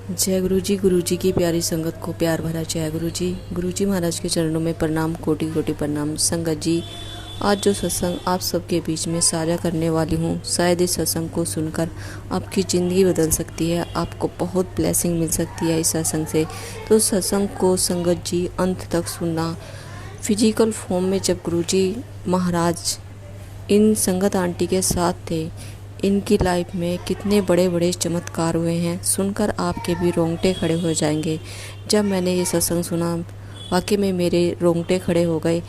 जय गुरु जी की प्यारी संगत को प्यार भरा जय गुरु जी महाराज के चरणों में प्रणाम, कोटि कोटि प्रणाम। संगत जी, आज जो सत्संग आप सबके बीच में साझा करने वाली हूँ, शायद इस सत्संग को सुनकर आपकी ज़िंदगी बदल सकती है, आपको बहुत ब्लेसिंग मिल सकती है इस सत्संग से। तो सत्संग को संगत जी अंत तक सुनना। फिजिकल फॉर्म में जब गुरु जी महाराज इन संगत आंटी के साथ थे, इनकी लाइफ में कितने बड़े बड़े चमत्कार हुए हैं, सुनकर आपके भी रोंगटे खड़े हो जाएंगे। जब मैंने ये सत्संग सुना, वाकई में मेरे रोंगटे खड़े हो गए।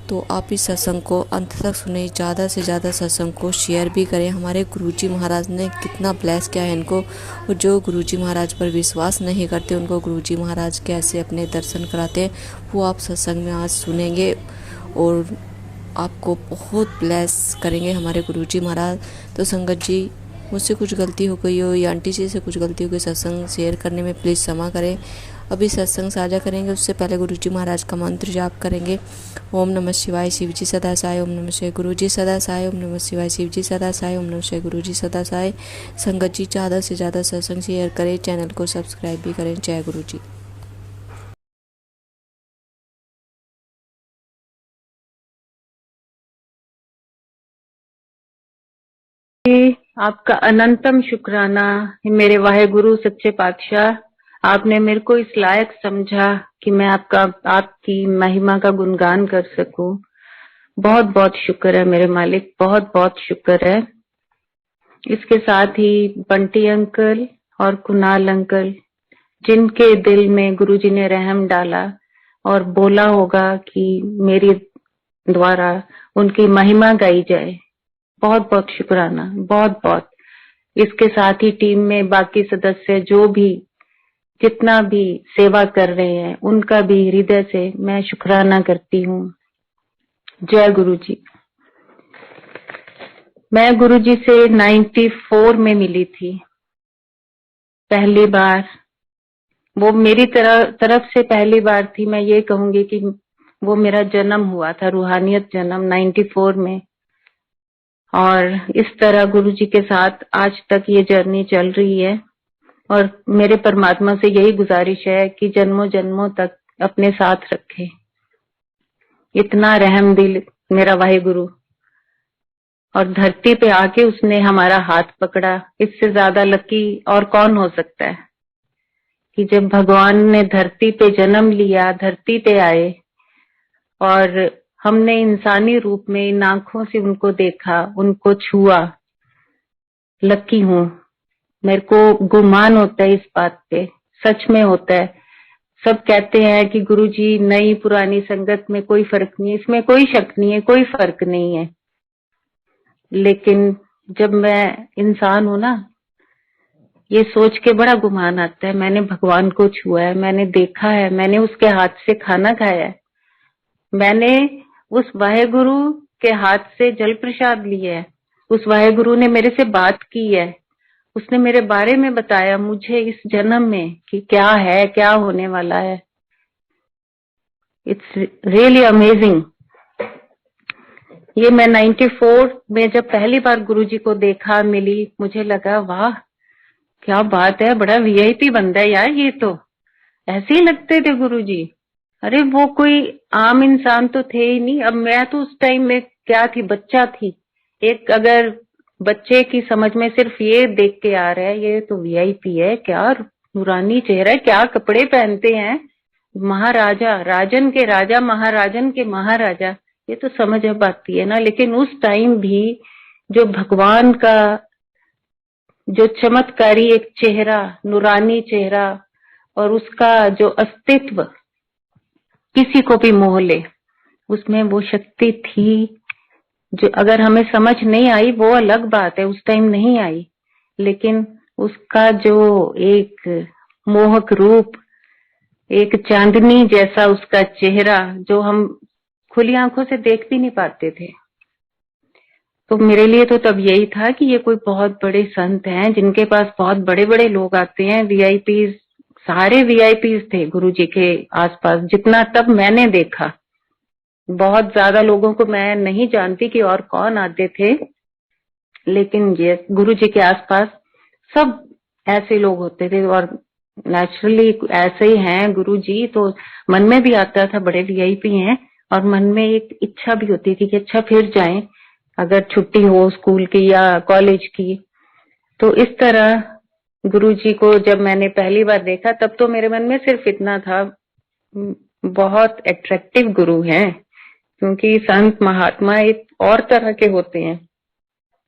तो आप इस सत्संग को अंत तक सुने, ज़्यादा से ज़्यादा सत्संग को शेयर भी करें। हमारे गुरुजी महाराज ने कितना ब्लेस किया है इनको, और जो गुरुजी महाराज पर विश्वास नहीं करते उनको गुरुजी महाराज कैसे अपने दर्शन कराते हैं, वो आप सत्संग में आज सुनेंगे और आपको बहुत ब्लेस करेंगे हमारे गुरुजी महाराज। तो संगत जी, मुझसे कुछ गलती हो गई हो या आंटी जी से कुछ गलती हो गई सत्संग शेयर करने में, प्लीज़ क्षमा करें। अभी सत्संग साझा करेंगे, उससे पहले गुरुजी महाराज का मंत्र जाप करेंगे। ओम नमः शिवाय शिव जी सदा साय, ओम नमः शिवाय गुरु जी सदा साय, ओम नमः शिवाय शिव जी सदा साय, ओम नमः शिवाय गुरु जी सदा साय। संगत जी, ज़्यादा से ज़्यादा सत्संग शेयर करें, चैनल को सब्सक्राइब भी करें। जय गुरु जी। आपका अनंतम शुक्राना मेरे वाहेगुरु सच्चे पातशाह। आपने मेरे को इस लायक समझा कि मैं आपकी महिमा का गुणगान कर सकूं। बहुत बहुत शुक्र है मेरे मालिक, बहुत बहुत शुक्र है। इसके साथ ही बंटी अंकल और कुणाल अंकल, जिनके दिल में गुरुजी ने रहम डाला और बोला होगा कि मेरे द्वारा उनकी महिमा गाई जाए, बहुत बहुत शुक्राना, बहुत बहुत। इसके साथ ही टीम में बाकी सदस्य जो भी जितना भी सेवा कर रहे हैं, उनका भी हृदय से मैं शुक्राना करती हूँ। जय गुरु जी। मैं गुरु जी से 94 में मिली थी पहली बार। वो मेरी तरफ से पहली बार थी। मैं ये कहूंगी कि वो मेरा जन्म हुआ था, रूहानियत जन्म 94 में। और इस तरह गुरुजी के साथ आज तक ये जर्नी चल रही है और मेरे परमात्मा से यही गुजारिश है कि जन्मों जन्मों तक अपने साथ रखे। इतना रहम दिल मेरा वाहिगुरु, और धरती पे आके उसने हमारा हाथ पकड़ा। इससे ज्यादा लकी और कौन हो सकता है कि जब भगवान ने धरती पे जन्म लिया, धरती पे आए और हमने इंसानी रूप में इन आंखों से उनको देखा, उनको छुआ। लकी हूं। मेरे को गुमान होता है इस बात पे, सच में होता है। सब कहते हैं कि गुरुजी नई पुरानी संगत में कोई फर्क नहीं है, इसमें कोई शक नहीं है, कोई फर्क नहीं है। लेकिन जब मैं इंसान हूं ना, ये सोच के बड़ा गुमान आता है, मैंने भगवान को छुआ है, मैंने देखा है, मैंने उसके हाथ से खाना खाया है, मैंने उस वाहेगुरु के हाथ से जल प्रसाद लिया है, उस वाहेगुरु ने मेरे से बात की है, उसने मेरे बारे में बताया मुझे इस जन्म में कि क्या है, क्या होने वाला है। It's really amazing. ये मैं 94 में जब पहली बार गुरुजी को देखा, मिली, मुझे लगा वाह क्या बात है, बड़ा वीआईपी बंदा है यार ये तो। ऐसे ही लगते थे गुरुजी। अरे वो कोई आम इंसान तो थे ही नहीं। अब मैं तो उस टाइम में क्या थी, बच्चा थी। एक अगर बच्चे की समझ में सिर्फ ये देख के आ रहा है ये तो वीआईपी है, क्या नूरानी चेहरा है, क्या कपड़े पहनते हैं, महाराजा, राजन के राजा, महाराजन के महाराजा, ये तो समझ अब आती है ना। लेकिन उस टाइम भी जो भगवान का जो चमत्कारी एक चेहरा, नूरानी चेहरा, और उसका जो अस्तित्व किसी को भी मोह ले, उसमें वो शक्ति थी जो अगर हमें समझ नहीं आई वो अलग बात है, उस टाइम नहीं आई, लेकिन उसका जो एक मोहक रूप, एक चांदनी जैसा उसका चेहरा जो हम खुली आंखों से देख भी नहीं पाते थे। तो मेरे लिए तो तब यही था कि ये कोई बहुत बड़े संत हैं जिनके पास बहुत बड़े बड़े लोग आते हैं, वीआईपीज, सारे वीआईपीज थे गुरुजी के आसपास, जितना तब मैंने देखा। बहुत ज्यादा लोगों को मैं नहीं जानती कि और कौन आते थे, लेकिन ये गुरुजी के आसपास सब ऐसे लोग होते थे। और नेचुरली ऐसे ही हैं गुरु जी, तो मन में भी आता था बड़े वीआईपी हैं, और मन में एक इच्छा भी होती थी कि अच्छा फिर जाएं अगर छुट्टी हो स्कूल की या कॉलेज की। तो इस तरह गुरु जी को जब मैंने पहली बार देखा तब तो मेरे मन में सिर्फ इतना था, बहुत अट्रैक्टिव गुरु हैं, क्योंकि संत महात्मा एक और तरह के होते हैं।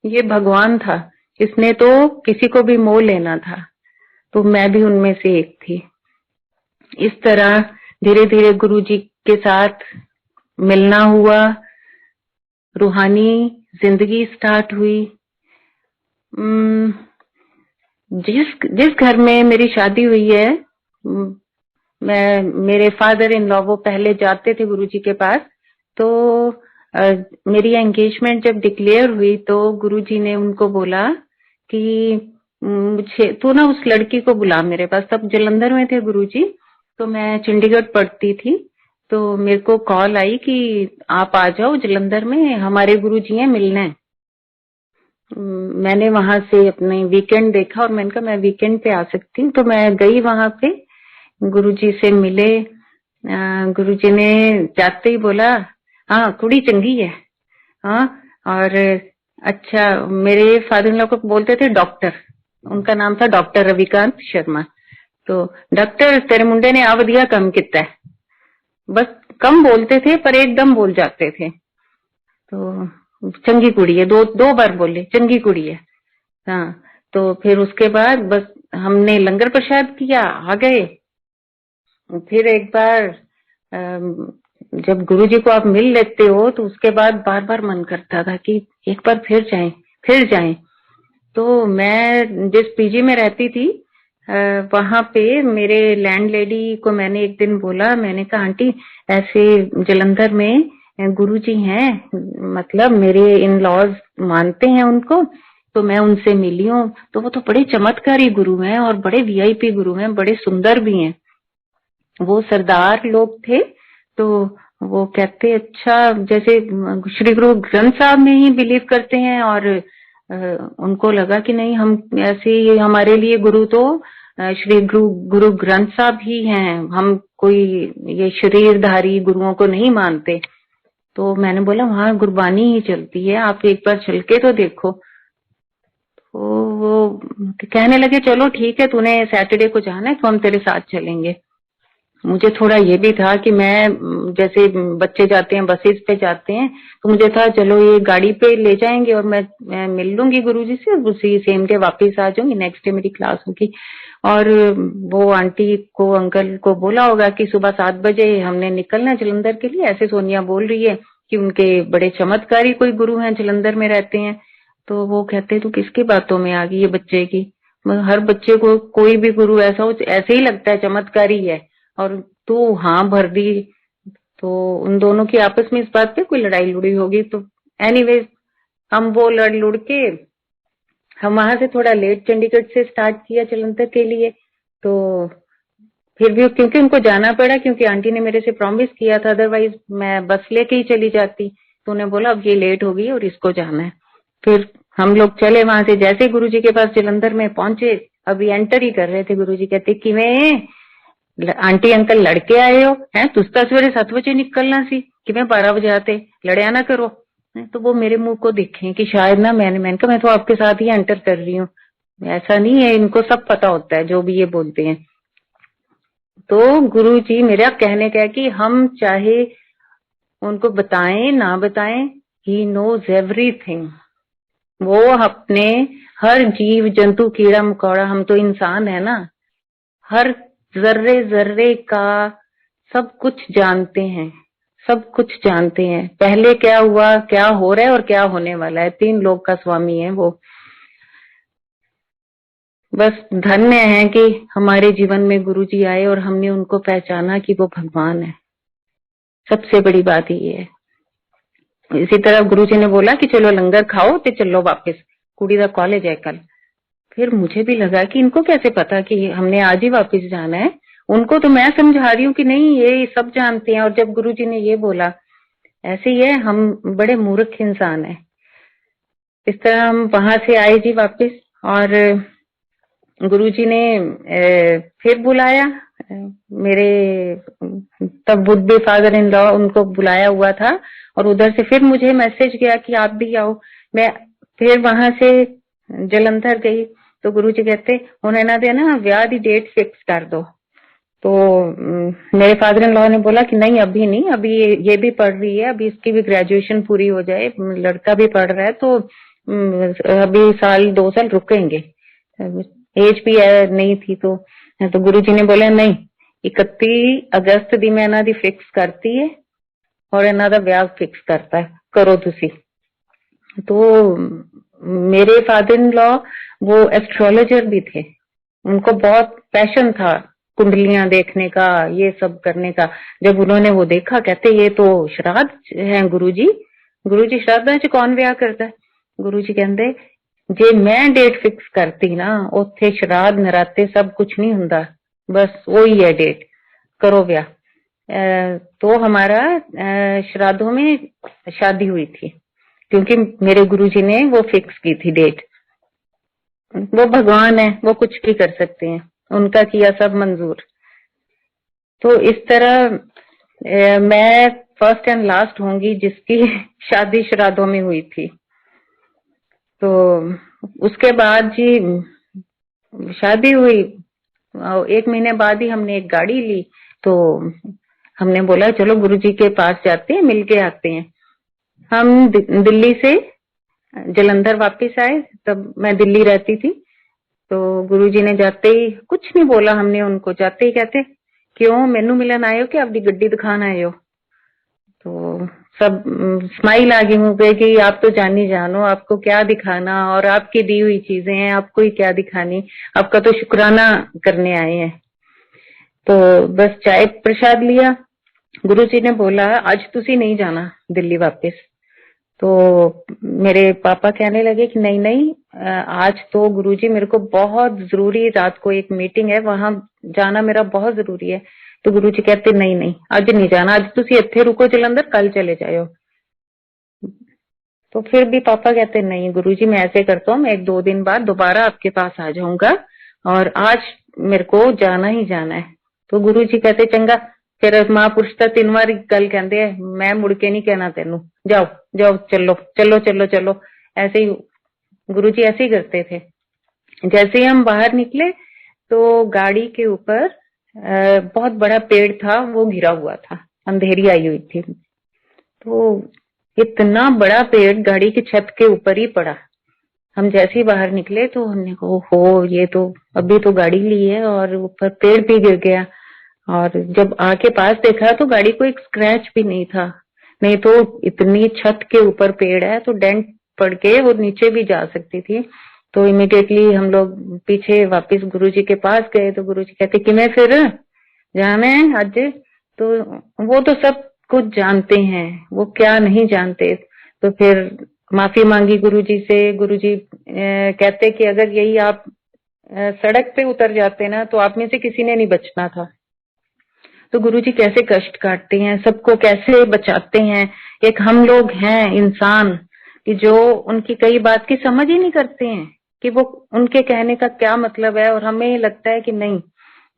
ये भगवान था, इसने तो किसी को भी मोह लेना था, तो मैं भी उनमें से एक थी। इस तरह धीरे धीरे गुरु जी के साथ मिलना हुआ, रूहानी जिंदगी स्टार्ट हुई। जिस जिस घर में मेरी शादी हुई है, मैं मेरे फादर इन लॉ वो पहले जाते थे गुरुजी के पास, तो मेरी एंगेजमेंट जब डिक्लेयर हुई तो गुरुजी ने उनको बोला कि मुझे तू ना उस लड़की को बुला मेरे पास। तब जलंधर में थे गुरुजी, तो मैं चंडीगढ़ पढ़ती थी, तो मेरे को कॉल आई कि आप आ जाओ जलंधर में, हमारे गुरुजी हैं, मिलना है। मैंने वहां से अपने वीकेंड देखा और मैंने कहा मैं वीकेंड पे आ सकती हूँ, तो मैं गई वहां पे, गुरुजी से मिले। गुरुजी ने जाते ही बोला हाँ कुड़ी चंगी है, हाँ। और अच्छा, मेरे फादर इन लॉ को बोलते थे डॉक्टर, उनका नाम था डॉक्टर रविकांत शर्मा। तो डॉक्टर तेरे मुंडे ने आ वधिया कम किता है, बस कम बोलते थे पर एकदम बोल जाते थे। तो चंगी कुड़ी है, दो दो बार बोले चंगी कुड़ी है, हाँ। तो फिर उसके बाद बस हमने लंगर प्रसाद किया, आ गए। फिर एक बार जब गुरुजी को आप मिल लेते हो तो उसके बाद बार बार मन करता था कि एक बार फिर जाएं, फिर जाएं। तो मैं जिस पीजी में रहती थी वहां पे मेरे लैंडलेडी को मैंने एक दिन बोला, मैंने कहा आंटी ऐसे जलंधर में गुरुजी हैं, मतलब मेरे इन लॉज मानते हैं उनको, तो मैं उनसे मिली हूँ, तो वो तो बड़े चमत्कारी गुरु हैं और बड़े वीआईपी गुरु हैं, बड़े सुंदर भी हैं। वो सरदार लोग थे, तो वो कहते अच्छा जैसे श्री गुरु ग्रंथ साहब में ही बिलीव करते हैं, और उनको लगा कि नहीं हम ऐसे, हमारे लिए गुरु तो श्री गुरु गुरु ग्रंथ साहब ही हैं, हम कोई ये शरीरधारी गुरुओं को नहीं मानते। तो मैंने बोला वहां गुरबानी ही चलती है, आप एक बार चल के तो देखो। तो वो कहने लगे चलो ठीक है, तूने सैटरडे को जाना है तो हम तेरे साथ चलेंगे। मुझे थोड़ा ये भी था कि मैं जैसे बच्चे जाते हैं बसेस पे जाते हैं, तो मुझे था चलो ये गाड़ी पे ले जाएंगे और मैं मिल लूंगी गुरुजी से, उसी सेम डे वापस आ जाऊंगी, नेक्स्ट डे मेरी क्लास होगी। और वो आंटी को अंकल को बोला होगा कि सुबह 7 बजे हमने निकलना है जलंधर के लिए, ऐसे सोनिया बोल रही है कि उनके बड़े चमत्कारी कोई गुरु हैं जलंधर में रहते हैं। तो वो कहते तू किसकी बातों में आ गई ये बच्चे की, हर बच्चे को कोई भी गुरु ऐसा हो ऐसे ही लगता है चमत्कारी है, और तू हाँ भर दी। तो उन दोनों की आपस में इस बात पे कोई लड़ाई लुड़ी होगी। तो एनीवेज हम वो लड़ लुड़ के हम वहां से थोड़ा लेट चंडीगढ़ से स्टार्ट किया जलंधर के लिए। तो फिर भी क्योंकि उनको जाना पड़ा, क्योंकि आंटी ने मेरे से प्रॉमिस किया था, अदरवाइज मैं बस लेके ही चली जाती। तो उन्हें बोला अब ये लेट होगी और इसको जाना है। फिर हम लोग चले वहां से, जैसे गुरुजी के पास जलंधर में पहुंचे, अभी एंटर ही कर रहे थे, गुरुजी कहते कि मैं आंटी अंकल लड़के आए हो हैं, तुस तो सवेरे 7 बजे निकलना सी कि मैं 12 बजे आते, लड़िया ना करो। तो वो मेरे मुंह को दिखे कि शायद ना मैंने कहा मैं तो आपके साथ ही एंटर कर रही हूँ, ऐसा नहीं है, इनको सब पता होता है जो भी ये बोलते हैं। तो गुरु जी मेरा कहने का है कि हम चाहे उनको बताएं ना बताएं, ही नोज एवरीथिंग। वो अपने हर जीव जंतु कीड़ा मकोड़ा, हम तो इंसान है ना, हर जर्रे जर्रे का सब कुछ जानते हैं, सब कुछ जानते हैं, पहले क्या हुआ, क्या हो रहा है और क्या होने वाला है, 3 लोक का स्वामी है वो। बस धन्य है कि हमारे जीवन में गुरुजी आए और हमने उनको पहचाना कि वो भगवान है, सबसे बड़ी बात ये है। इसी तरह गुरुजी ने बोला कि चलो लंगर खाओ ते चलो वापस, कुड़ी दा कॉलेज है कल। फिर मुझे भी लगा कि इनको कैसे पता कि हमने आज ही वापस जाना है, उनको तो मैं समझा रही हूँ कि नहीं ये सब जानते हैं। और जब गुरुजी ने ये बोला, ऐसे ही है, हम बड़े मूर्ख इंसान हैं। इस तरह हम वहां से आए जी वापस, और गुरुजी ने फिर बुलाया। मेरे तब would be father in law उनको बुलाया हुआ था, और उधर से फिर मुझे मैसेज गया कि आप भी आओ। मैं फिर वहां से जलंधर गई तो गुरुजी कहते हुण इन्हां दे ना ब्याह दी डेट फिक्स कर दो। तो मेरे फादर इन लॉ ने बोला कि नहीं अभी नहीं, अभी ये भी पढ़ रही है, अभी इसकी भी ग्रेजुएशन पूरी हो जाए, लड़का भी पढ़ रहा है, तो अभी 1-2 साल रुकेंगे, एज भी नहीं थी। तो गुरुजी ने बोला नहीं 31 अगस्त दी मैं इन्हां दी फिक्स करती है और इन्हां दा ब्याह फिक्स करता है, करो तुसी। तो मेरे फादर इन लॉ वो एस्ट्रोलॉजर भी थे, उनको बहुत पैशन था कुंडलियां देखने का, ये सब करने का। जब उन्होंने वो देखा कहते ये तो श्राद्ध है गुरुजी, गुरुजी श्राद्धां च कौन ब्याह करता है? गुरुजी कहंदे जे मैं डेट फिक्स करती ना उत्थे श्राद्ध नराते सब कुछ नहीं हुंदा, बस वही है डेट, करो ब्याह। तो हमारा श्राद्धों में शादी हुई थी क्योंकि मेरे गुरुजी ने वो फिक्स की थी डेट। वो भगवान है, वो कुछ भी कर सकते हैं, उनका किया सब मंजूर। तो इस तरह मैं फर्स्ट एंड लास्ट होंगी जिसकी शादी श्राद्धों में हुई थी। तो उसके बाद जी शादी हुई, 1 महीने बाद ही हमने एक गाड़ी ली। तो हमने बोला चलो गुरुजी के पास जाते हैं, मिल के आते हैं। हम दिल्ली से जलंधर वापस आए, तब मैं दिल्ली रहती थी। तो गुरुजी ने जाते ही कुछ नहीं बोला, हमने उनको जाते ही कहते क्यों मैनू मिलन आए हो कि अपनी गड्डी दिखान आए हो? तो सब स्माइल आ गई मुंह पे कि आप तो जानी जानो, आपको क्या दिखाना, और आपकी दी हुई चीजें हैं, आपको ही क्या दिखानी, आपका तो शुक्राना करने आए हैं। तो बस चाय प्रसाद लिया। गुरुजी ने बोला आज तुसी नहीं जाना दिल्ली वापस। तो मेरे पापा कहने लगे कि नहीं नहीं, आज तो गुरुजी मेरे को बहुत जरूरी, रात को एक मीटिंग है, वहां जाना मेरा बहुत जरूरी है। तो गुरुजी कहते नहीं नहीं आज नहीं जाना, आज तुसी इत्थे रुको जलंधर, कल चले जाओ। तो फिर भी पापा कहते नहीं गुरुजी मैं ऐसे करता हूँ, मैं 1-2 दिन बाद दोबारा आपके पास आ जाऊंगा और आज मेरे को जाना ही जाना है। तो गुरुजी कहते चंगा, फिर महापुरुष तो 3 बार गल कहते हैं, मैं मुड़ के नहीं कहना तेनू, जाओ जाओ चलो चलो चलो चलो। ऐसे ही गुरुजी ऐसे ही करते थे। जैसे ही हम बाहर निकले तो गाड़ी के ऊपर बहुत बड़ा पेड़ था, वो गिरा हुआ था, अंधेरी आई हुई थी। तो इतना बड़ा पेड़ गाड़ी की छत के ऊपर ही पड़ा। हम जैसे ही बाहर निकले तो हमने कहा हो ये तो अभी तो गाड़ी ली है और ऊपर पेड़ भी गिर गया। और जब आके पास देखा तो गाड़ी को एक स्क्रैच भी नहीं था, नहीं तो इतनी छत के ऊपर पेड़ है तो डेंट पड़ के वो नीचे भी जा सकती थी। तो इमीडिएटली हम लोग पीछे वापस गुरुजी के पास गए। तो गुरुजी कहते कि मैं फिर जाना है आज? तो वो तो सब कुछ जानते हैं, वो क्या नहीं जानते। तो फिर माफी मांगी गुरुजी से। गुरुजी कहते कि अगर यही आप सड़क पे उतर जाते ना तो आप में से किसी ने नहीं बचना था। तो गुरुजी कैसे कष्ट काटते हैं, सबको कैसे बचाते हैं। एक हम लोग हैं इंसान कि जो उनकी कई बात की समझ ही नहीं करते हैं कि वो उनके कहने का क्या मतलब है, और हमें लगता है कि नहीं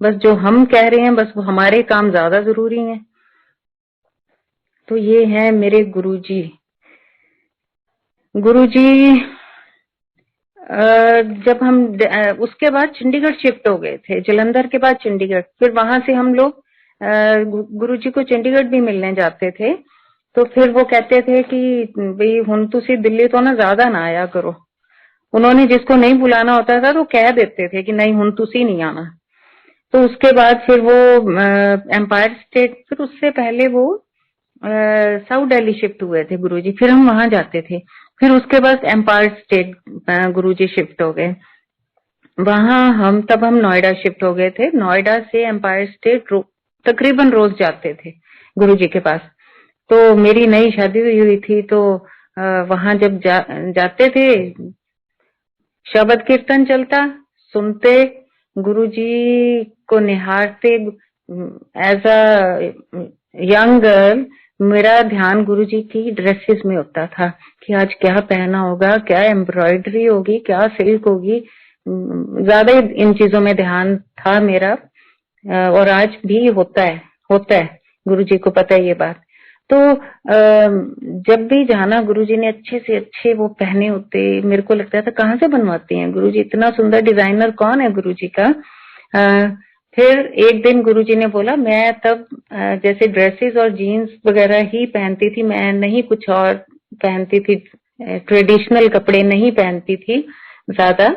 बस जो हम कह रहे हैं बस वो हमारे काम ज्यादा जरूरी हैं। तो ये है मेरे गुरुजी। गुरुजी जब हम उसके बाद चंडीगढ़ शिफ्ट हो गए थे, जलंधर के बाद चंडीगढ़, फिर वहां से हम लोग गुरुजी को चंडीगढ़ भी मिलने जाते थे। तो फिर वो कहते थे कि भाई हुन तुसी दिल्ली तो ना ज्यादा ना आया करो। उन्होंने जिसको नहीं बुलाना होता था तो कह देते थे कि नहीं हुन तुसी नहीं आना। तो उसके बाद फिर वो एम्पायर स्टेट, फिर उससे पहले वो साउथ दिल्ली शिफ्ट हुए थे गुरुजी, फिर हम वहां जाते थे। फिर उसके बाद एम्पायर स्टेट गुरुजी शिफ्ट हो गए, वहां हम नोएडा शिफ्ट हो गए थे। नोएडा से एम्पायर स्टेट तकरीबन रोज जाते थे गुरुजी के पास। तो मेरी नई शादी हुई थी तो वहां जब जाते थे, शबद कीर्तन चलता, सुनते, गुरुजी को निहारते। एज अ यंग गर्ल मेरा ध्यान गुरुजी की ड्रेसेस में होता था कि आज क्या पहना होगा, क्या एम्ब्रॉयडरी होगी, क्या सिल्क होगी। ज्यादा इन चीजों में ध्यान था मेरा, और आज भी होता है। गुरुजी को पता है ये बात। तो जब भी जाना, गुरुजी ने अच्छे से अच्छे वो पहने होते, मेरे को लगता था कहाँ से बनवाते हैं गुरुजी, इतना सुंदर डिजाइनर कौन है गुरुजी का। फिर एक दिन गुरुजी ने बोला, मैं तब जैसे ड्रेसेस और जीन्स वगैरह ही पहनती थी, मैं नहीं कुछ और पहनती थी, ट्रेडिशनल कपड़े नहीं पहनती थी ज्यादा।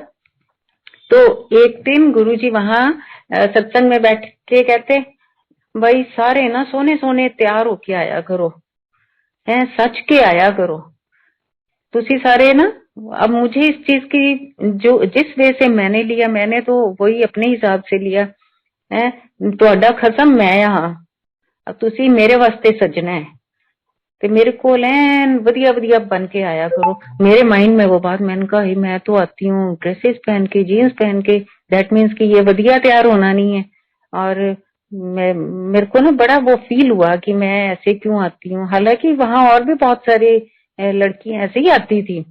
तो एक दिन गुरुजी वहां सत्संग में बैठ के कहते, भाई सारे ना सोने सोने तैयार होके आया करो, है सच के आया करो तुसी सारे ना। अब मुझे इस चीज की, जो जिस वे से मैंने लिया, मैंने तो वही अपने हिसाब से लिया है। ਤੁਹਾਡਾ खसम मैं यहाँ, अब तुसी मेरे वास्ते सजना है, ते मेरे को लैन वधिया वधिया बन के आया करो। मेरे माइंड में वो बात, मैंने कहा मैं तो आती हूँ ड्रेसेस पहन के, जीन्स पहन के, दैट मीन्स कि ये वधिया तैयार होना नहीं है। और मेरे को ना बड़ा वो फील हुआ कि मैं ऐसे क्यों आती हूँ, हालांकि वहां और भी बहुत सारे लड़कियां ऐसे ही आती थी,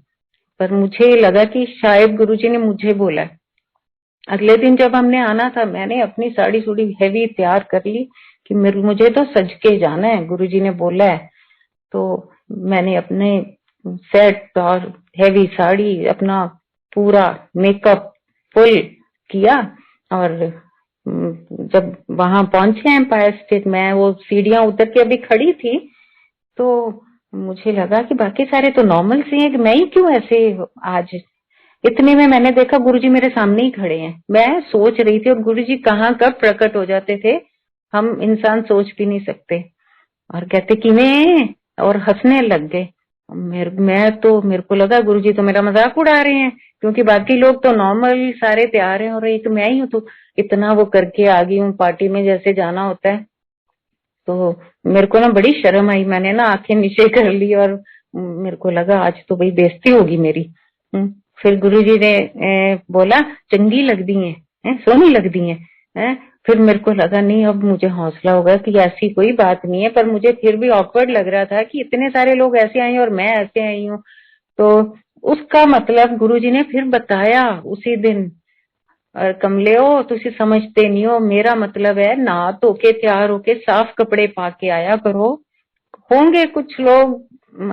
पर मुझे लगा कि शायद गुरुजी ने मुझे बोला। अगले दिन जब हमने आना था, मैंने अपनी साड़ी सूड़ी हैवी तैयार कर ली कि मुझे तो सज के जाना है, गुरुजी ने बोला है। तो मैंने अपने सेट और हैवी साड़ी, अपना पूरा मेकअप फुल किया, और जब वहां पहुंचे एम्पायर स्टेट, मैं वो सीढ़ियां उतर के अभी खड़ी थी, तो मुझे लगा कि बाकी सारे तो नॉर्मल से हैं, कि मैं ही क्यों ऐसे आज। इतने में मैंने देखा गुरुजी मेरे सामने ही खड़े हैं। मैं सोच रही थी, और गुरुजी कहाँ कब प्रकट हो जाते थे हम इंसान सोच भी नहीं सकते। और कहते किवें, और हंसने लग गए। मेरे को लगा गुरुजी तो मेरा मजाक उड़ा रहे हैं, क्योंकि बाकी लोग तो नॉर्मल सारे तैयार हैं और एक मैं ही हूँ, तो इतना वो करके आ गई हूँ पार्टी में जैसे जाना होता है। तो मेरे को ना बड़ी शर्म आई, मैंने ना आंखें नीचे कर ली, और मेरे को लगा आज तो भाई बेइज्जती होगी मेरी। फिर गुरुजी ने बोला चंगी लगती है, सोनी लगती है। फिर मेरे को लगा नहीं, अब मुझे हौसला होगा कि ऐसी कोई बात नहीं है, पर मुझे फिर भी ऑकवर्ड लग रहा था कि इतने सारे लोग ऐसे आए और मैं ऐसे आई हूँ। तो उसका मतलब गुरुजी ने फिर बताया उसी दिन, और कमलियो तुसी समझते नहीं हो, मेरा मतलब है नहा धो के तैयार होके साफ कपड़े पा के आया करो। होंगे कुछ लोग,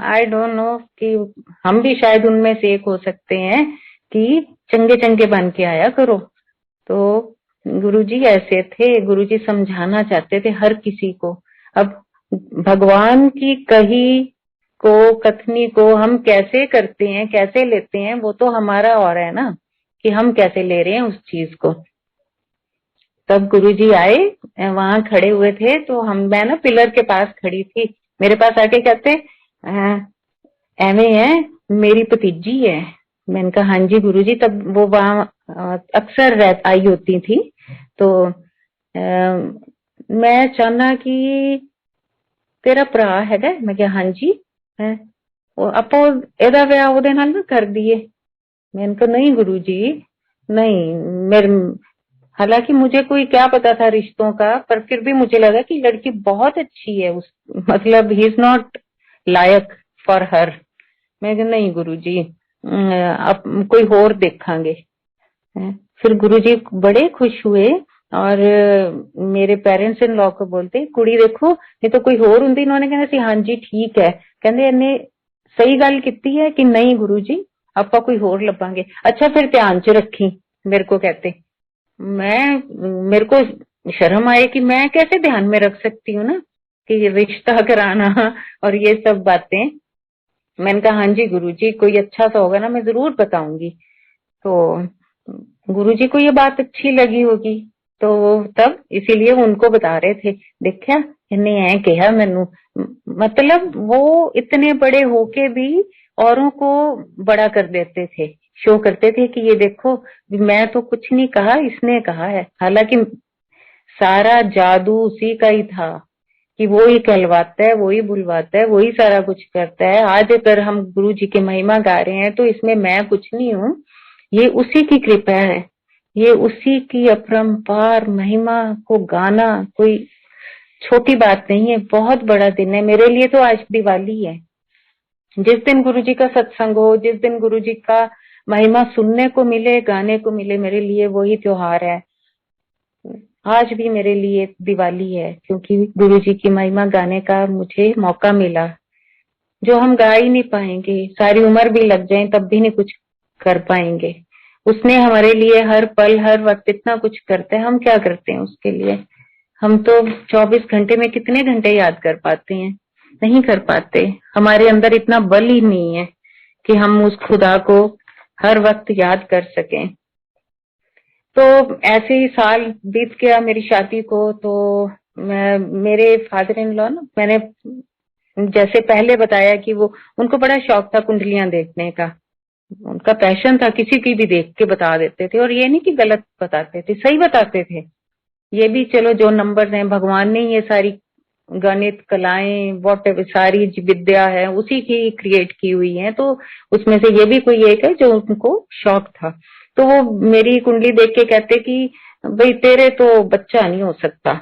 आई डोंट नो, कि हम भी शायद उनमें से एक हो सकते हैं, कि चंगे चंगे बन के आया करो। तो गुरुजी ऐसे थे, गुरुजी समझाना चाहते थे हर किसी को। अब भगवान की कही को, कथनी को हम कैसे करते हैं, कैसे लेते हैं, वो तो हमारा और है ना, कि हम कैसे ले रहे हैं उस चीज को। तब गुरुजी आए, वहां खड़े हुए थे, तो मैं ना पिलर के पास खड़ी थी, मेरे पास आके कहते एवे है मेरी भतीजी है। मैंने कहा हाँ जी गुरुजी। तब वो वहां अक्सर आई होती थी। तो मैं चाहना कि तेरा भरा हैगा, मैं कहा हाँ जी है, आपो एदा विआह ओदे नाल ना कर दिए। मैंने कहा नहीं गुरुजी, नहीं। मेरे, हालांकि मुझे कोई क्या पता था रिश्तों का, पर फिर भी मुझे लगा कि लड़की बहुत अच्छी है, उस मतलब he is not like for her. मैं कहा नहीं गुरुजी, अब कोई और देखांगे। फिर गुरुजी बड़े खुश हुए, और मेरे पेरेंट्स इन लॉ को बोलते कुड़ी देखो, नहीं तो कोई और हुंदी। इन्होंने कहना सी हाँ जी ठीक है, कहते इन्हें सही गल कीती है कि नहीं गुरुजी आपा कोई होर लभांगे। अच्छा फिर ध्यान च रखी, मेरे को कहते। मेरे को शर्म आए कि मैं कैसे ध्यान में रख सकती हूँ ना, कि रिश्ता कराना और ये सब बातें। मैंने कहा हाँ जी गुरुजी, कोई अच्छा सा होगा ना मैं जरूर बताऊंगी। तो गुरुजी को ये बात अच्छी लगी होगी, तो तब इसीलिए उनको बता रहे थे, देखा इन्हें ऐ कहा मैनू। मतलब वो इतने बड़े होके भी औरों को बड़ा कर देते थे, शो करते थे कि ये देखो मैं तो कुछ नहीं कहा, इसने कहा है। हालांकि सारा जादू उसी का ही था, कि वो ही कहलवाता है, वो ही बुलवाता है, वो ही सारा कुछ करता है। आज अगर हम गुरु जी की महिमा गा रहे हैं तो इसमें मैं कुछ नहीं हूँ, ये उसी की कृपा है, ये उसी की अपरंपार महिमा को गाना कोई छोटी बात नहीं है, बहुत बड़ा दिन है। मेरे लिए तो आज दिवाली है। जिस दिन गुरु जी का सत्संग हो, जिस दिन गुरु जी का महिमा सुनने को मिले, गाने को मिले, मेरे लिए वही त्योहार है। आज भी मेरे लिए दिवाली है, क्योंकि गुरु जी की महिमा गाने का मुझे मौका मिला, जो हम गा ही नहीं पाएंगे, सारी उम्र भी लग जाए तब भी नहीं कुछ कर पाएंगे। उसने हमारे लिए हर पल हर वक्त इतना कुछ करते हैं, हम क्या करते हैं उसके लिए? हम तो 24 घंटे में कितने घंटे याद कर पाते हैं? नहीं कर पाते। हमारे अंदर इतना बल ही नहीं है कि हम उस खुदा को हर वक्त याद कर सकें। तो ऐसे ही साल बीत गया मेरी शादी को। तो मेरे फादर इन लॉ ना, मैंने जैसे पहले बताया कि वो, उनको बड़ा शौक था कुंडलियां देखने का, उनका पैशन था, किसी की भी देख के बता देते थे। और ये नहीं कि गलत बताते थे, सही बताते थे। ये भी चलो जो नंबर हैं, भगवान ने ये सारी गणित कलाएं वॉट सारी विद्या है उसी की क्रिएट की हुई है, तो उसमें से ये भी कोई एक है जो उनको शौक था। तो वो मेरी कुंडली देख के कहते कि भाई तेरे तो बच्चा नहीं हो सकता,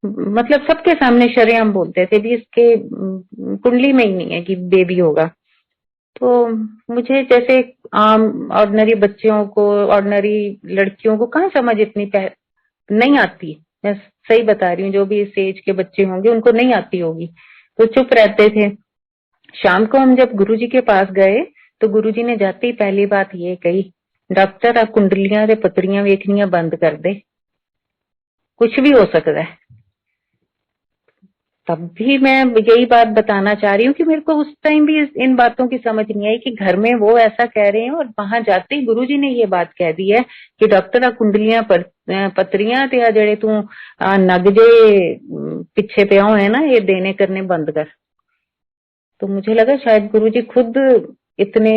मतलब सबके सामने शरेआम बोलते थे भी इसके कुंडली में ही नहीं है कि बेबी होगा। तो मुझे जैसे आम ऑर्डिनरी बच्चों को, ऑर्डिनरी लड़कियों को कहाँ समझ इतनी नहीं आती, मैं सही बता रही हूँ, जो भी इस एज के बच्चे होंगे उनको नहीं आती होगी, तो चुप रहते थे। शाम को हम जब गुरुजी के पास गए तो गुरुजी ने जाते ही पहली बात ये कही, डॉक्टर आप कुंडलियां ते पत्रियां वेखनियां बंद कर दे, कुछ भी हो सकता है। तब भी मैं यही बात बताना चाह रही हूँ कि मेरे को उस टाइम भी इन बातों की समझ नहीं आई कि घर में वो ऐसा कह रहे हैं और वहां जाते ही गुरुजी ने ये बात कह दी है कि डॉक्टर आ कुंडलियां पत्रियां ते आ जेड़े तू नग जे पीछे पे है ना, ये देने करने बंद कर। तो मुझे लगा शायद गुरुजी खुद इतने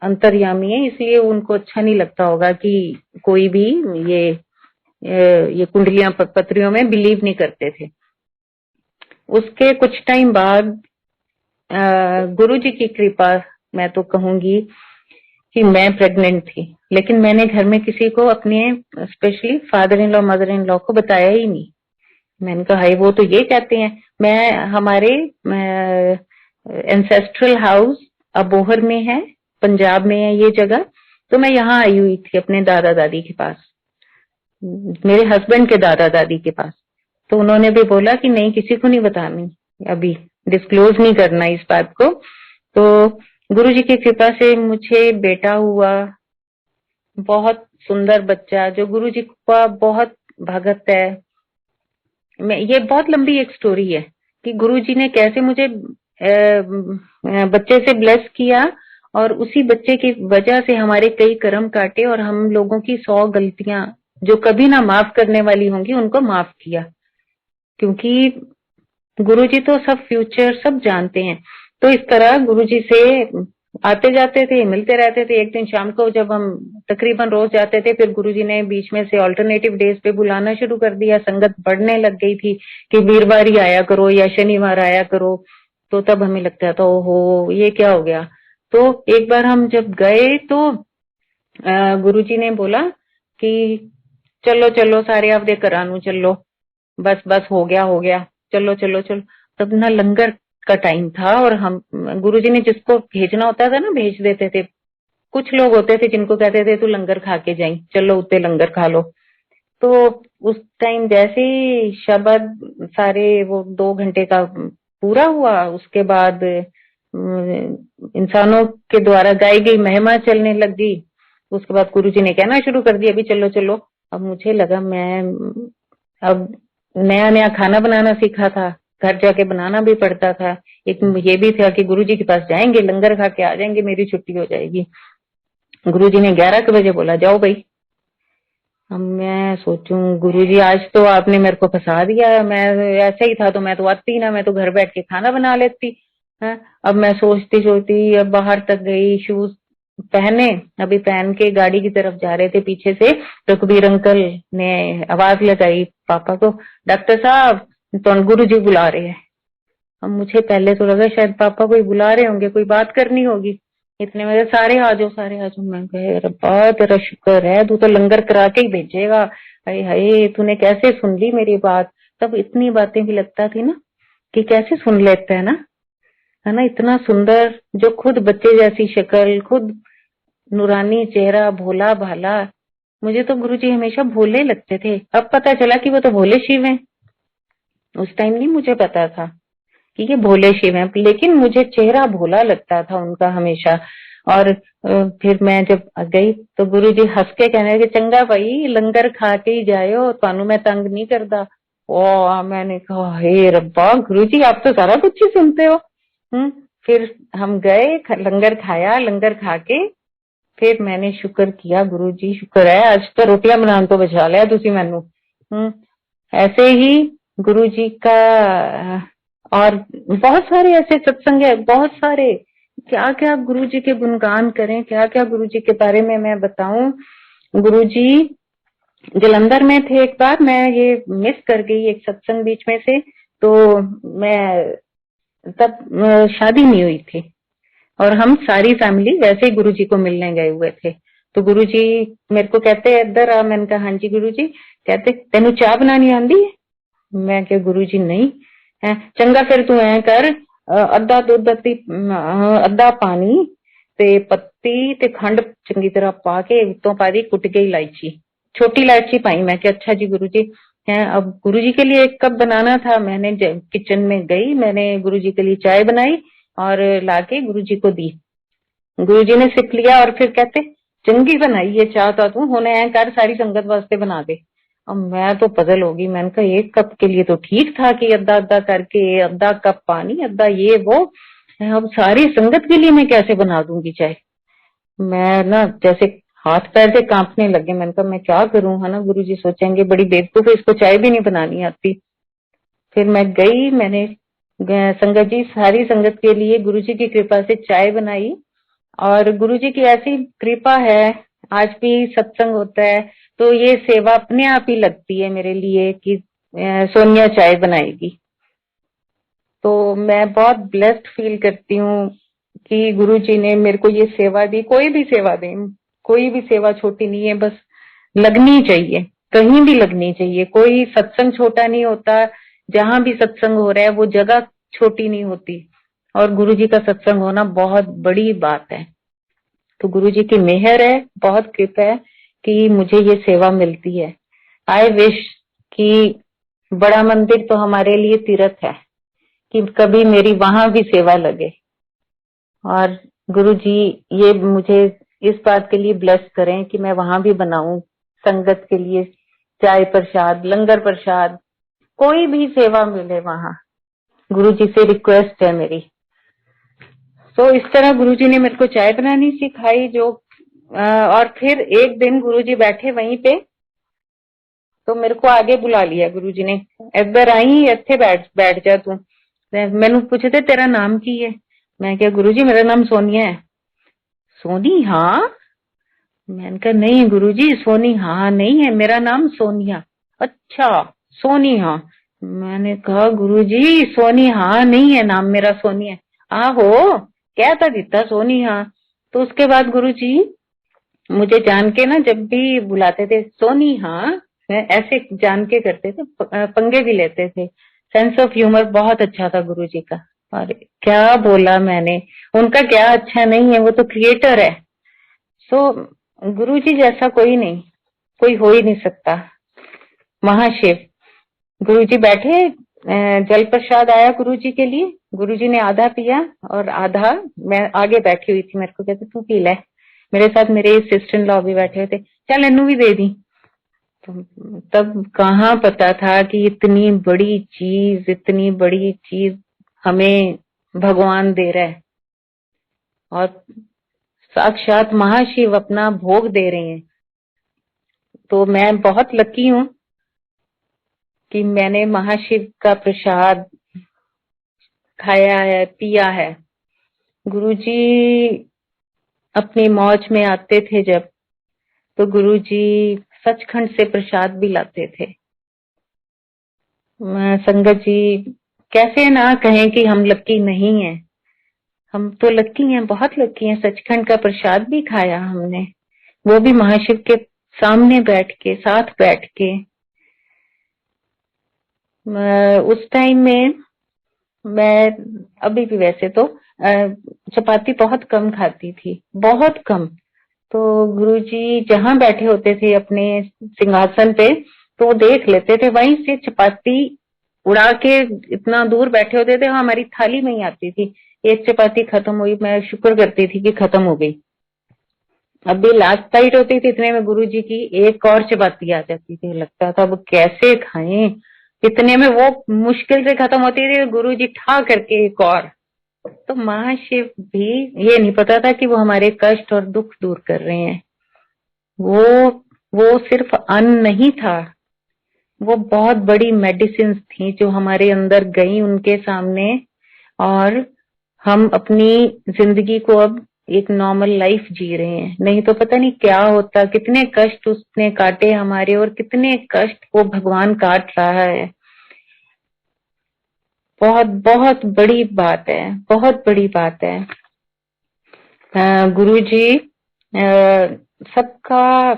अंतर्यामी है, इसलिए उनको अच्छा नहीं लगता होगा कि कोई भी ये कुंडलियां पत्रियों में बिलीव नहीं करते थे। उसके कुछ टाइम बाद गुरुजी की कृपा, मैं तो कहूंगी कि मैं प्रेग्नेंट थी, लेकिन मैंने घर में किसी को, अपने specially father in law mother in law को बताया ही नहीं। मैंने कहा हाई वो तो ये कहते हैं। मैं हमारे एंसेस्ट्रल हाउस अबोहर में है, पंजाब में है ये जगह, तो मैं यहाँ आई हुई थी अपने दादा दादी के पास, मेरे हस्बैंड के दादा दादी के पास। तो उन्होंने भी बोला कि नहीं किसी को नहीं बतानी, अभी डिस्क्लोज नहीं करना इस बात को। तो गुरुजी की कृपा से मुझे बेटा हुआ, बहुत सुंदर बच्चा जो गुरुजी का बहुत भगत है। ये बहुत लंबी एक स्टोरी है कि गुरुजी ने कैसे मुझे बच्चे से ब्लेस किया, और उसी बच्चे की वजह से हमारे कई कर्म काटे और हम लोगों की 100 गलतियां जो कभी ना माफ करने वाली होंगी उनको माफ किया, क्योंकि गुरुजी तो सब फ्यूचर सब जानते हैं। तो इस तरह गुरुजी से आते जाते थे, मिलते रहते थे। एक दिन शाम को जब हम तकरीबन रोज जाते थे, फिर गुरुजी ने बीच में से ऑल्टरनेटिव डेज पे बुलाना शुरू कर दिया। संगत बढ़ने लग गई थी कि वीरवार ही आया करो या शनिवार आया करो। तो तब हमें लगता था ओहो ये क्या हो गया। तो एक बार हम जब गए तो गुरुजी ने बोला कि चलो चलो सारे आपदे घरां नूं चलो, बस बस हो गया, चलो चलो चलो। तब ना लंगर का टाइम था और हम, गुरुजी ने जिसको भेजना होता था ना भेज देते थे। कुछ लोग होते थे जिनको कहते थे तू लंगर खा के जाई, चलो उत्ते लंगर खा लो। तो उस टाइम जैसे ही शब्द सारे वो 2 घंटे का पूरा हुआ, उसके बाद इंसानों के द्वारा गाई गई महिमा चलने लग गई। उसके बाद गुरुजी ने कहना शुरू कर दिया अभी चलो चलो। अब मुझे लगा मैं अब नया नया खाना बनाना सीखा था, घर जाके बनाना भी पड़ता था। एक ये भी था कि गुरुजी के पास जाएंगे, लंगर खा के आ जाएंगे, मेरी छुट्टी हो जाएगी। गुरुजी ने 11 बजे बोला जाओ भाई। अब मैं सोचूं गुरुजी आज तो आपने मेरे को फंसा दिया, मैं ऐसा ही था तो मैं तो आती ना, मैं तो घर बैठ के खाना बना लेती है। अब मैं सोचती सोचती अब बाहर तक गई, शूज पहने, अभी पहन के गाड़ी की तरफ जा रहे थे, पीछे से रघुबीर अंकल ने आवाज लगाई पापा को, डॉक्टर साहब तो गुरुजी बुला रहे हैं। अब मुझे पहले तो लगा शायद पापा कोई बुला रहे होंगे, कोई बात करनी होगी। इतने में सारे आ जाओ सारे आ जाओ। मैं कहे रब्बा तेरा शुक्र है, तू तो लंगर करा के ही भेजेगा। हाय हाय तूने कैसे सुन ली मेरी बात। तब इतनी बातें भी लगता थी ना कि कैसे सुन लेते हैं ना, है ना, इतना सुंदर जो खुद बच्चे जैसी शक्ल, खुद नूरानी चेहरा, भोला भाला। मुझे तो गुरुजी हमेशा भोले लगते थे। अब पता चला कि वो तो भोले शिव हैं। उस टाइम नहीं मुझे पता था कि ये भोले शिव हैं, लेकिन मुझे चेहरा भोला लगता था उनका हमेशा। और फिर मैं जब गई तो गुरुजी हंस के कहने लगे, चंगा भाई लंगर खा के ही जायो, तानू मैं तंग नहीं करता। ओ मैंने कहा हे रब्बा, गुरुजी आप तो सारा कुछ ही सुनते हो। फिर हम गए, लंगर खाया, लंगर खा के फिर मैंने शुक्र किया, गुरुजी शुक्र है आज तो रोटियां बनाने तो बचा लिया तुसी मैनू। ऐसे ही गुरुजी का और बहुत सारे ऐसे सत्संग है, बहुत सारे। क्या क्या गुरुजी के गुणगान करें, क्या क्या गुरुजी के बारे में मैं बताऊं। गुरुजी जलंधर में थे एक बार, मैं ये मिस कर गई एक सत्संग बीच में से, तो मैं तब शादी नहीं हुई थी और हम सारी फैमिली वैसे ही गुरुजी को मिलने गए हुए थे। तो गुरुजी मेरे को कहते इधर आ, मैंने कहा हाँ जी गुरुजी। कहते तेनू चाह बनानी आंदी है? मैं क्या गुरुजी नहीं है। चंगा फिर तू ऐ कर, अद्धा दुध अद्धा पानी ते पत्ती ते खंड चंगी तरह पा के उत्तों पा दी कुट के इलायची, छोटी इलायची पाई। मैं क्या अच्छा जी गुरुजी है। अब गुरुजी के लिए एक कप बनाना था, मैंने किचन में गई, मैंने गुरुजी के लिए चाय बनाई और लाके गुरुजी को दी। गुरुजी ने सिप लिया और फिर कहते चंगी बनाई ये चाह तो तू होने ऐ कर सारी संगत वास्ते बना दे। अब मैं तो पजल होगी, मैंने कहा एक कप के लिए तो ठीक था कि अद्धा अद्धा करके, अद्धा कप पानी अद्धा ये वो, अब सारी संगत के लिए मैं कैसे बना दूंगी चाय। मैं ना जैसे हाथ पैर से कांपने लगे। मैंने कहा मैं क्या करूं, है ना गुरुजी सोचेंगे बड़ी बेवकूफ है, इसको चाय भी नहीं बनानी आती। फिर मैं गई, मैंने संगत जी सारी संगत के लिए गुरुजी की कृपा से चाय बनाई और गुरुजी की ऐसी कृपा है आज भी सत्संग होता है तो ये सेवा अपने आप ही लगती है मेरे लिए कि सोनिया चाय बनाएगी। तो मैं बहुत ब्लेस्ड फील करती हूँ कि गुरुजी ने मेरे को ये सेवा दी। कोई भी सेवा दे, कोई भी सेवा छोटी नहीं है, बस लगनी चाहिए, कहीं भी लगनी चाहिए। कोई सत्संग छोटा नहीं होता, जहां भी सत्संग हो रहा है वो जगह छोटी नहीं होती और गुरुजी का सत्संग होना बहुत बड़ी बात है। तो गुरुजी की मेहर है, बहुत कृपा है कि मुझे ये सेवा मिलती है। आई विश कि बड़ा मंदिर तो हमारे लिए तीर्थ है कि कभी मेरी वहां भी सेवा लगे और गुरुजी ये मुझे इस बात के लिए ब्लेस करें कि मैं वहां भी बनाऊं संगत के लिए चाय प्रसाद, लंगर प्रसाद, कोई भी सेवा मिले वहां। गुरुजी से रिक्वेस्ट है मेरी। तो इस तरह गुरुजी ने मेरे को चाय बनानी सिखाई जो और फिर एक दिन गुरुजी बैठे वहीं पे तो मेरे को आगे बुला लिया गुरुजी ने, इधर आई इत्थे बैठ जा तू। मैनू पूछे तेरा नाम की है? मैं क्या गुरुजी मेरा नाम सोनिया है। सोनी हाँ? मैंने कहा नहीं गुरुजी सोनी हाँ नहीं है, मेरा नाम सोनिया। अच्छा सोनी हाँ। मैंने कहा गुरुजी सोनी हाँ नहीं है, नाम मेरा सोनी है। आहो क्या था दिता सोनी हाँ। तो उसके बाद गुरुजी मुझे जान के ना जब भी बुलाते थे सोनी हाँ ऐसे जान के करते थे, पंगे भी लेते थे। सेंस ऑफ ह्यूमर बहुत अच्छा था गुरुजी का। और क्या बोला मैंने, उनका क्या अच्छा नहीं है, वो तो क्रिएटर है। सो गुरुजी जैसा कोई नहीं, कोई हो ही नहीं सकता। महाशिव। गुरुजी बैठे, जल प्रसाद आया गुरुजी के लिए, गुरुजी ने आधा पिया और आधा मैं आगे बैठी हुई थी, मेरे को कहते तू पी ले। मेरे साथ मेरे सिस्टर इन लॉ भी बैठे हुए थे, चल इन्नू भी दे दी। तो तब कहाँ पता था कि इतनी बड़ी चीज हमें भगवान दे रहा है और साक्षात महाशिव अपना भोग दे रहे हैं। तो मैं बहुत लकी हूँ कि मैंने महाशिव का प्रसाद खाया है, पिया है। गुरुजी अपनी मौज में आते थे जब, तो गुरुजी सचखंड से प्रसाद भी लाते थे। संगत जी कैसे ना कहें कि हम लकी नहीं हैं, हम तो लकी हैं, बहुत लकी हैं। सचखंड का प्रसाद भी खाया हमने, वो भी महाशिव के सामने बैठ के, साथ बैठ के। उस टाइम में मैं अभी भी वैसे तो चपाती बहुत कम खाती थी, बहुत कम। तो गुरुजी जहां बैठे होते थे अपने सिंहासन पे, तो वो देख लेते थे, वहीं से चपाती उड़ा के इतना दूर बैठे होते थे, हमारी थाली में ही आती थी। एक चपाती खत्म हुई, मैं शुक्र करती थी कि खत्म हो गई। अभी लास्ट बाइट होती थी, इतने में गुरुजी की एक और चपाती आ जाती थी। लगता था वो कैसे खाएं, इतने में वो मुश्किल से खत्म होती थी, गुरुजी ठा करके एक और। तो महाशिव भी ये नहीं पता था कि वो हमारे कष्ट और दुख दूर कर रहे हैं। वो वो सिर्फ अन्न नहीं था, वो बहुत बड़ी मेडिसिन थी जो हमारे अंदर गई उनके सामने, और हम अपनी जिंदगी को अब एक नॉर्मल लाइफ जी रहे हैं। नहीं तो पता नहीं क्या होता, कितने कष्ट उसने काटे हमारे, और कितने कष्ट वो भगवान काट रहा है। बहुत बहुत बड़ी बात है, बहुत बड़ी बात है। गुरुजी सबका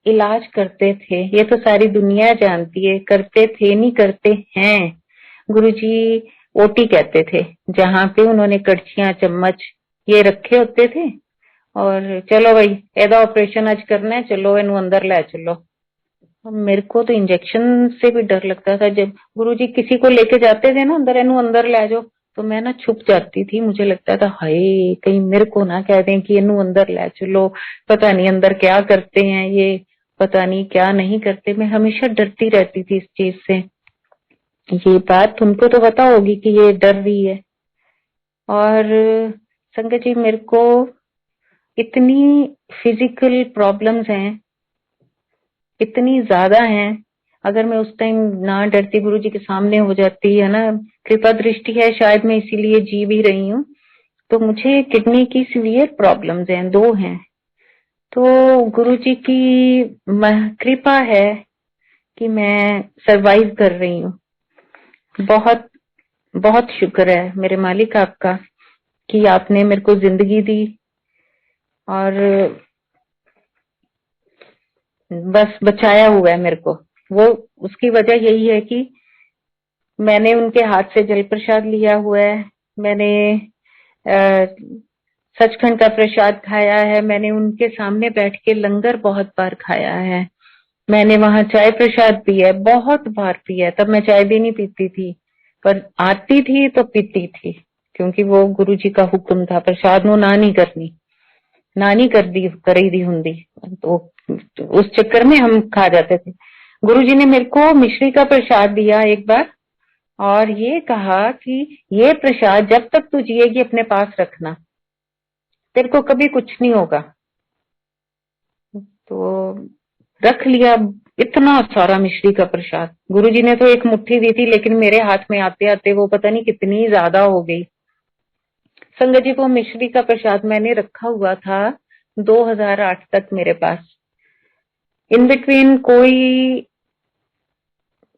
इलाज करते थे, ये तो सारी दुनिया जानती है। करते थे नहीं, करते हैं। गुरुजी ओटी कहते थे, जहां पे उन्होंने कड़छियां चम्मच ये रखे होते थे, और चलो भाई एदा ऑपरेशन आज करना है, चलो इनू अंदर ले चलो। मेरे को तो इंजेक्शन से भी डर लगता था। जब गुरुजी किसी को लेके जाते थे ना अंदर, इनू अंदर ले जाओ, तो मैं ना छुप जाती थी। मुझे लगता था हाय कहीं मेरे को ना कह दें कि इनू अंदर ले चलो, पता नहीं अंदर क्या करते हैं ये, पता नहीं क्या नहीं करते। मैं हमेशा डरती रहती थी इस चीज से। ये बात तुमको तो पता होगी कि ये डर रही है। और संगत जी, मेरे को इतनी फिजिकल प्रॉब्लम्स हैं, इतनी ज्यादा हैं। अगर मैं उस टाइम ना डरती, गुरुजी के सामने हो जाती है ना, कृपा दृष्टि है शायद, मैं इसीलिए जी भी रही हूँ। तो मुझे किडनी की सीवियर प्रॉब्लम्स हैं, 2 हैं। तो गुरुजी की कृपा है कि मैं सरवाइव कर रही हूँ। बहुत बहुत शुक्र है मेरे मालिक आपका कि आपने मेरे को जिंदगी दी, और बस बचाया हुआ है मेरे को। वो उसकी वजह यही है कि मैंने उनके हाथ से जल प्रसाद लिया हुआ है, मैंने सचखंड का प्रसाद खाया है, मैंने उनके सामने बैठ के लंगर बहुत बार खाया है, मैंने वहां चाय प्रसाद पिया है, बहुत बार पिया है। तब मैं चाय भी नहीं पीती थी, पर आती थी तो पीती थी, क्योंकि वो गुरुजी का हुक्म था प्रसाद नु ना नहीं करनी, ना नहीं करी दी हुंदी। तो उस चक्कर में हम खा जाते थे। गुरुजी ने मेरे को मिश्री का प्रसाद दिया एक बार, और ये कहा कि ये प्रसाद जब तक तू जिएगी अपने पास रखना, तेरे को कभी कुछ नहीं होगा। तो रख लिया इतना सारा मिश्री का प्रसाद। गुरुजी ने तो एक मुट्ठी दी थी, लेकिन मेरे हाथ में आते आते वो पता नहीं कितनी ज्यादा हो गई। संगत जी, वो मिश्री का प्रसाद मैंने रखा हुआ था 2008 तक मेरे पास। इन बिटवीन कोई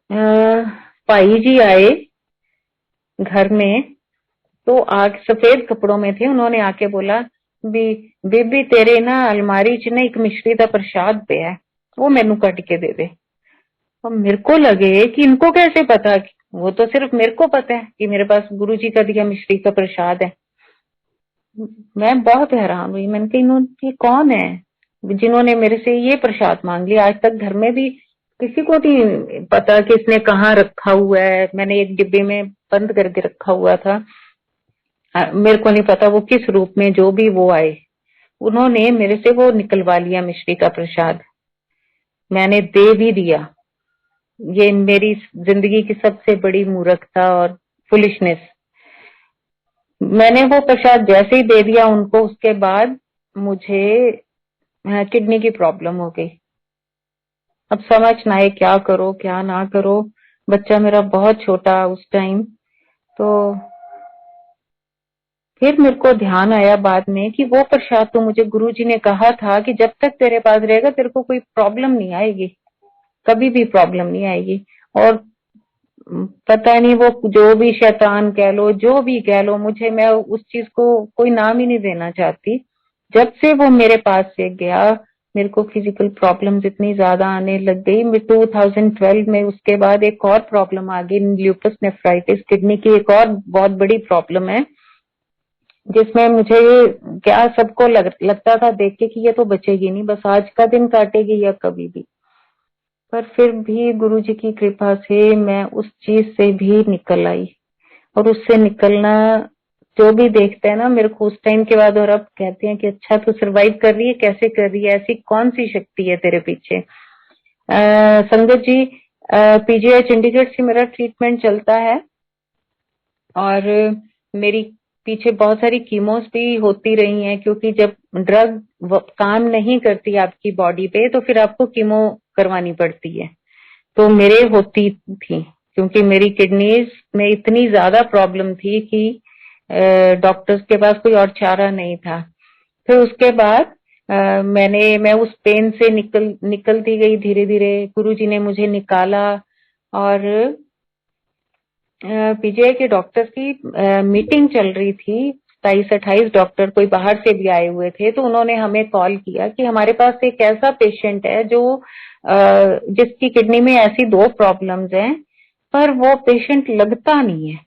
भाई जी आए घर में, तो आग सफेद कपड़ों में थे, उन्होंने आके बोला बीबी तेरे ना अलमारी च ना एक मिश्री का प्रसाद पे है, वो मैनू कट के दे दे। और मेरे को लगे कि इनको कैसे पता, वो तो सिर्फ मेरे को पता है कि मेरे पास गुरुजी का दिया मिश्री का प्रसाद है। मैं बहुत हैरान हुई, मैंने कहा इन्होंने, ये कौन है जिन्होंने मेरे से ये प्रसाद मांग लिया। आज तक घर में भी किसी को नहीं पता कि इसने कहाँ रखा हुआ है, मैंने एक डिब्बे में बंद करके रखा हुआ था। मेरे को नहीं पता वो किस रूप में, जो भी वो आए, उन्होंने मेरे से वो निकलवा लिया मिश्री का प्रसाद, मैंने दे भी दिया। ये मेरी जिंदगी की सबसे बड़ी मूर्खता और फुलिशनेस। मैंने वो प्रसाद जैसे ही दे दिया उनको, उसके बाद मुझे किडनी की प्रॉब्लम हो गई। अब समझ ना आए क्या करो क्या ना करो। बच्चा मेरा बहुत छोटा उस टाइम। तो फिर मेरे को ध्यान आया बाद में कि वो प्रसाद तो मुझे गुरुजी ने कहा था कि जब तक तेरे पास रहेगा तेरे को कोई प्रॉब्लम नहीं आएगी, कभी भी प्रॉब्लम नहीं आएगी। और पता नहीं वो जो भी शैतान कह लो, जो भी कह लो, मुझे, मैं उस चीज को कोई नाम ही नहीं देना चाहती। जब से वो मेरे पास से गया, मेरे को फिजिकल प्रॉब्लम्स इतनी ज्यादा आने लग गई। 2012 में उसके बाद एक और प्रॉब्लम आ गई, ल्यूपस नेफ्राइटिस, किडनी की एक और बहुत बड़ी प्रॉब्लम है। जिसमें मुझे क्या सबको लगता था देख के कि ये तो बचेगी नहीं, बस आज का दिन काटेगी या कभी भी। पर फिर भी गुरुजी की कृपा से मैं उस चीज से भी निकल आई। और उससे निकलना, जो भी देखते हैं ना मेरे को उस टाइम के बाद, और अब कहते हैं कि अच्छा तू सरवाइव कर रही है, कैसे कर रही है, ऐसी कौन सी शक्ति है तेरे पीछे। संगत जी, पीजीआई चंडीगढ़ से मेरा ट्रीटमेंट चलता है और मेरी पीछे बहुत सारी कीमोस भी होती रही हैं, क्योंकि जब ड्रग काम नहीं करती आपकी बॉडी पे तो फिर आपको कीमो करवानी पड़ती है। तो मेरे होती थी, क्योंकि मेरी किडनीज में इतनी ज्यादा प्रॉब्लम थी कि डॉक्टर्स के पास कोई और चारा नहीं था। फिर उसके बाद मैं उस पेन से निकलती गई धीरे धीरे। गुरुजी ने मुझे निकाला और पीजीआई के डॉक्टर्स की मीटिंग चल रही थी। 27-28 डॉक्टर कोई बाहर से भी आए हुए थे, तो उन्होंने हमें कॉल किया कि हमारे पास एक ऐसा पेशेंट है जो जिसकी किडनी में ऐसी 2 प्रॉब्लम्स हैं, पर वो पेशेंट लगता नहीं है।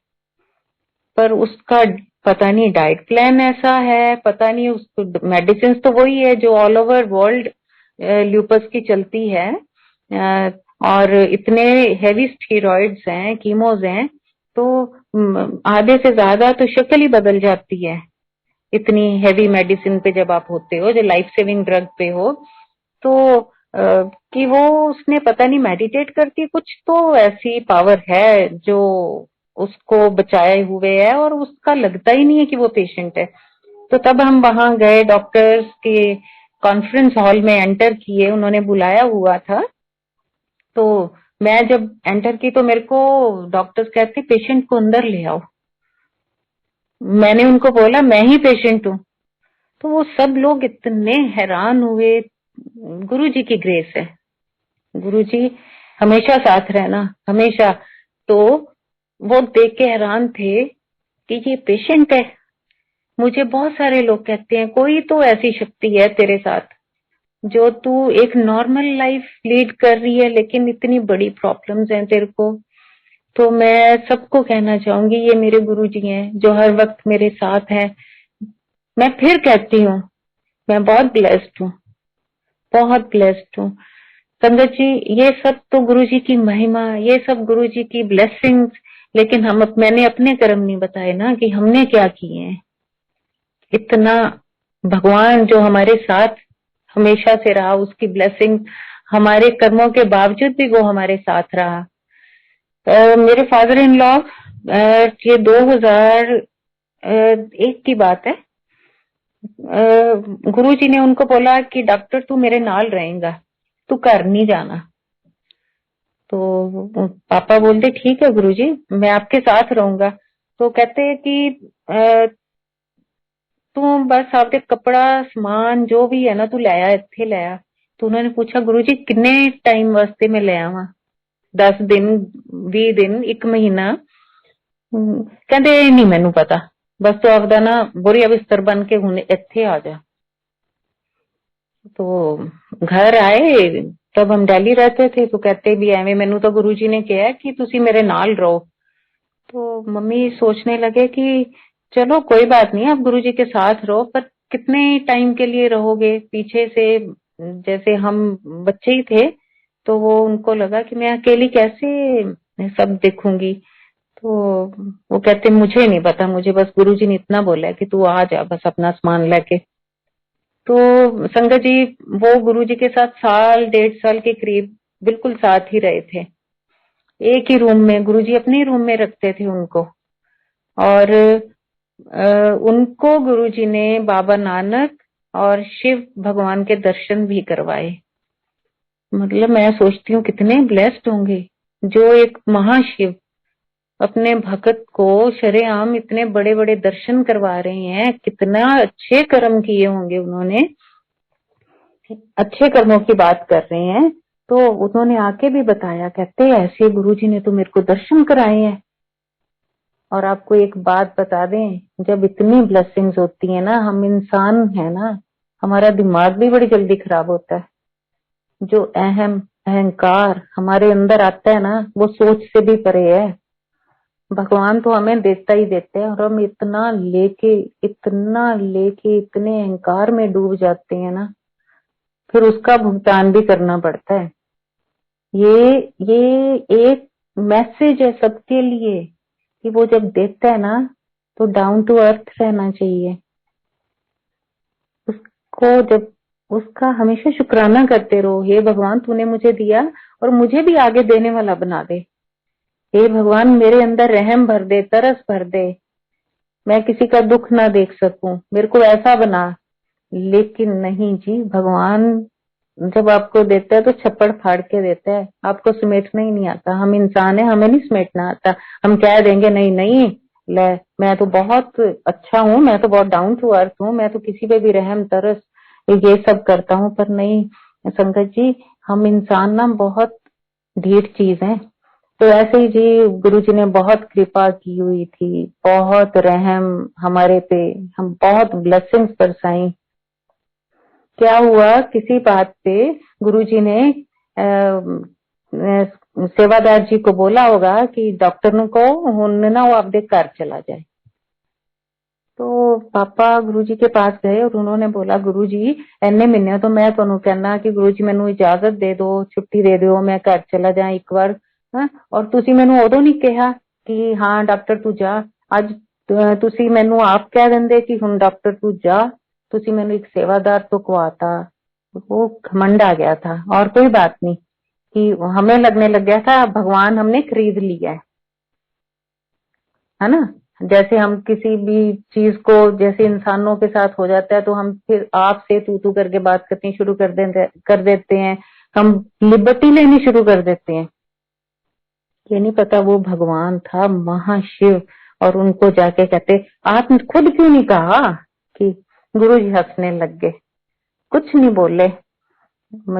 पर उसका पता नहीं डाइट प्लान ऐसा है, पता नहीं उसको मेडिसिन तो वही है जो ऑल ओवर वर्ल्ड ल्यूपस की चलती है। और इतने हेवी स्टीरॉइड्स हैं, कीमोज हैं, तो आधे से ज्यादा तो शक्ल ही बदल जाती है इतनी हेवी मेडिसिन पे जब आप होते हो, जो लाइफ सेविंग ड्रग पे हो। तो कि वो उसने पता नहीं मेडिटेट करती कुछ तो ऐसी पावर है जो उसको बचाए हुए है, और उसका लगता ही नहीं है कि वो पेशेंट है। तो तब हम वहां गए, डॉक्टर्स के कॉन्फ्रेंस हॉल में एंटर किए, उन्होंने बुलाया हुआ था। तो मैं जब एंटर की तो मेरे को डॉक्टर्स कहते पेशेंट को अंदर ले आओ। मैंने उनको बोला मैं ही पेशेंट हूँ। तो वो सब लोग इतने हैरान हुए। गुरुजी की ग्रेस है, गुरुजी हमेशा साथ रहना, हमेशा। तो वो देख के हैरान थे कि ये पेशेंट है। मुझे बहुत सारे लोग कहते हैं कोई तो ऐसी शक्ति है तेरे साथ जो तू एक नॉर्मल लाइफ लीड कर रही है, लेकिन इतनी बड़ी प्रॉब्लम्स हैं तेरे को। तो मैं सबको कहना चाहूंगी ये मेरे गुरुजी हैं जो हर वक्त मेरे साथ हैं। मैं फिर कहती हूँ मैं बहुत ब्लेस्ड हूँ, बहुत ब्लेस्ड हूँ। संगत जी, ये सब तो गुरुजी की महिमा, ये सब गुरुजी की ब्लेसिंग्स। लेकिन मैंने अपने कर्म नहीं बताए ना कि हमने क्या किए हैं। इतना भगवान जो हमारे साथ हमेशा से रहा, उसकी ब्लेसिंग हमारे कर्मों के बावजूद भी वो हमारे साथ रहा। मेरे फादर इन लॉ, ये 2001 की बात है। गुरुजी ने उनको बोला कि डॉक्टर तू मेरे नाल रहेगा, तू घर नहीं जाना। तो पापा बोलते ठीक है गुरुजी, मैं आपके साथ रहूंगा। तो कहते हैं कि तू बस आपके कपड़ा समान जो भी है ना तू ले आ, इत्थे ले आ। तो उन्होंने पूछा गुरुजी किन्ने टाइम वास्ते मैं ले आवा? 10 दिन, 20 दिन, 1 महीना? कहते नहीं मैनू पता, बस तू आपदा ना बोरिया बिस्तर बन के हुणे इत्थे आ जा। तो घर आए, तब हम दिल्ली रहते थे, तो कहते भी एवं मैनू तो गुरुजी ने कहा कि तुसी मेरे नाल रहो। तो मम्मी सोचने लगे कि चलो कोई बात नहीं, आप गुरुजी के साथ रहो, पर कितने टाइम के लिए रहोगे? पीछे से जैसे हम बच्चे ही थे, तो वो उनको लगा कि मैं अकेली कैसे सब देखूंगी। तो वो कहते मुझे नहीं पता, मुझे बस गुरुजी ने इतना बोला है कि तू आ जा बस अपना सामान लेके। तो संगत जी, वो गुरुजी के साथ साल 1.5 साल के करीब बिल्कुल साथ ही रहे थे। एक ही रूम में, गुरुजी अपने ही रूम में रखते थे उनको। और उनको गुरुजी ने बाबा नानक और शिव भगवान के दर्शन भी करवाए। मतलब मैं सोचती हूँ कितने ब्लेस्ड होंगे जो एक महाशिव अपने भक्त को शरेआम इतने बड़े बड़े दर्शन करवा रहे हैं। कितना अच्छे कर्म किए होंगे उन्होंने, अच्छे कर्मों की बात कर रहे हैं। तो उन्होंने आके भी बताया, कहते ऐसे गुरुजी ने तो मेरे को दर्शन कराए हैं। और आपको एक बात बता दें, जब इतनी ब्लेसिंग्स होती है ना, हम इंसान है ना, हमारा दिमाग भी बड़ी जल्दी खराब होता है। जो अहंकार हमारे अंदर आता है ना, वो सोच से भी परे है। भगवान तो हमें देता ही देते हैं, और हम इतना लेके इतने अहंकार में डूब जाते हैं ना, फिर उसका भुगतान भी करना पड़ता है। ये एक मैसेज है सबके लिए कि वो जब देता है ना, तो डाउन टू अर्थ रहना चाहिए उसको। जब उसका हमेशा शुक्राना करते रहो, हे भगवान तूने मुझे दिया और मुझे भी आगे देने वाला बना दे। हे भगवान मेरे अंदर रहम भर दे, तरस भर दे, मैं किसी का दुख ना देख सकूं, मेरे को ऐसा बना। लेकिन नहीं जी, भगवान जब आपको देता है तो छप्पड़ फाड़ के देता है, आपको समेटना ही नहीं आता। हम इंसान है, हमें नहीं समेटना आता। हम कह देंगे नहीं नहीं, ले मैं तो बहुत अच्छा हूँ, मैं तो बहुत डाउन टू अर्थ हूँ, मैं तो किसी पे भी रहम तरस ये सब करता हूँ। पर नहीं संगत जी, हम इंसान ना बहुत ढीठ चीज है। तो ऐसे ही जी गुरु जी ने बहुत कृपा की हुई थी, बहुत रहम हमारे पे, हम बहुत ब्लेसिंग्स बरसाई। क्या हुआ, किसी बात पे गुरुजी ने सेवादार जी को बोला होगा कि डॉक्टर को हुन ना वो आपके घर चला जाए। तो पापा गुरुजी के पास गए और उन्होंने बोला गुरुजी इन्ने महीने तो मैं तुहानू कहना कि गुरुजी मैनू इजाजत दे दो, छुट्टी दे दो, मैं घर चला जाए एक बार। हाँ, और तुसी मैनू उदों नहीं कहा कि हाँ डॉक्टर तू जा। अज तुसी मैनू आप कह देंदे कि हुन डॉक्टर तू जा, तुसी मैनू एक सेवादार तो कवाता। वो घमंड आ गया था, और कोई बात नहीं कि हमें लगने लग गया था भगवान हमने खरीद लिया है ना। जैसे हम किसी भी चीज को, जैसे इंसानों के साथ हो जाता है तो हम फिर आप से तू करके बात करनी शुरू कर देते हैं, हम लिबर्टी लेनी शुरू कर देते हैं। ये नहीं पता वो भगवान था महाशिव, और उनको जाके कहते आप खुद क्यों नहीं कहा कि गुरु जी हंसने लग गए, कुछ नहीं बोले।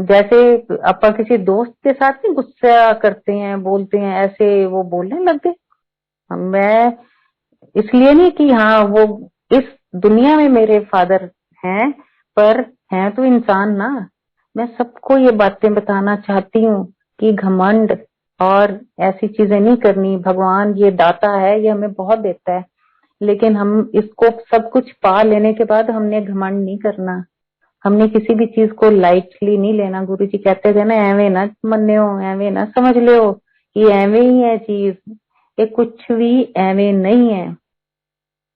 जैसे अपन किसी दोस्त के साथ नहीं गुस्सा करते हैं, बोलते हैं, ऐसे वो बोलने लग गए। मैं इसलिए नहीं कि हाँ वो इस दुनिया में मेरे फादर हैं, पर हैं तो इंसान ना। मैं सबको ये बातें बताना चाहती हूँ कि घमंड और ऐसी चीजें नहीं करनी। भगवान ये दाता है, ये हमें बहुत देता है, लेकिन हम इसको सब कुछ पा लेने के बाद हमने घमंड नहीं करना, हमने किसी भी चीज को लाइटली नहीं लेना। गुरु जी कहते थे ना, एवे ना मन्यो, एवे ना समझ लो कि एवे ही है चीज, ये कुछ भी एवे नहीं है।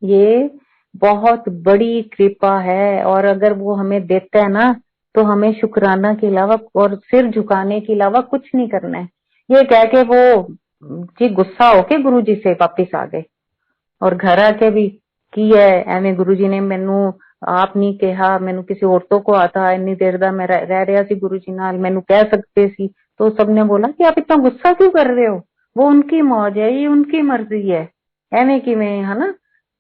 ये बहुत बड़ी कृपा है, और अगर वो हमें देता है ना तो हमें शुक्राना के अलावा और सिर झुकाने के अलावा कुछ नहीं करना है। ये कह के वो जी गुस्सा होके गुरु जी से वापिस आ गए, और घर आके भी की है एवं गुरु जी ने मैनू आप नहीं कहा, मैनू किसी और तो को आता इन्नी देर दा मैं रह रहा सी गुरु जी नाल, मैनू कह सकते सी। तो सबने बोला कि आप इतना गुस्सा क्यों कर रहे हो, वो उनकी मौज है, ये उनकी मर्जी है, एवं किवें है ना।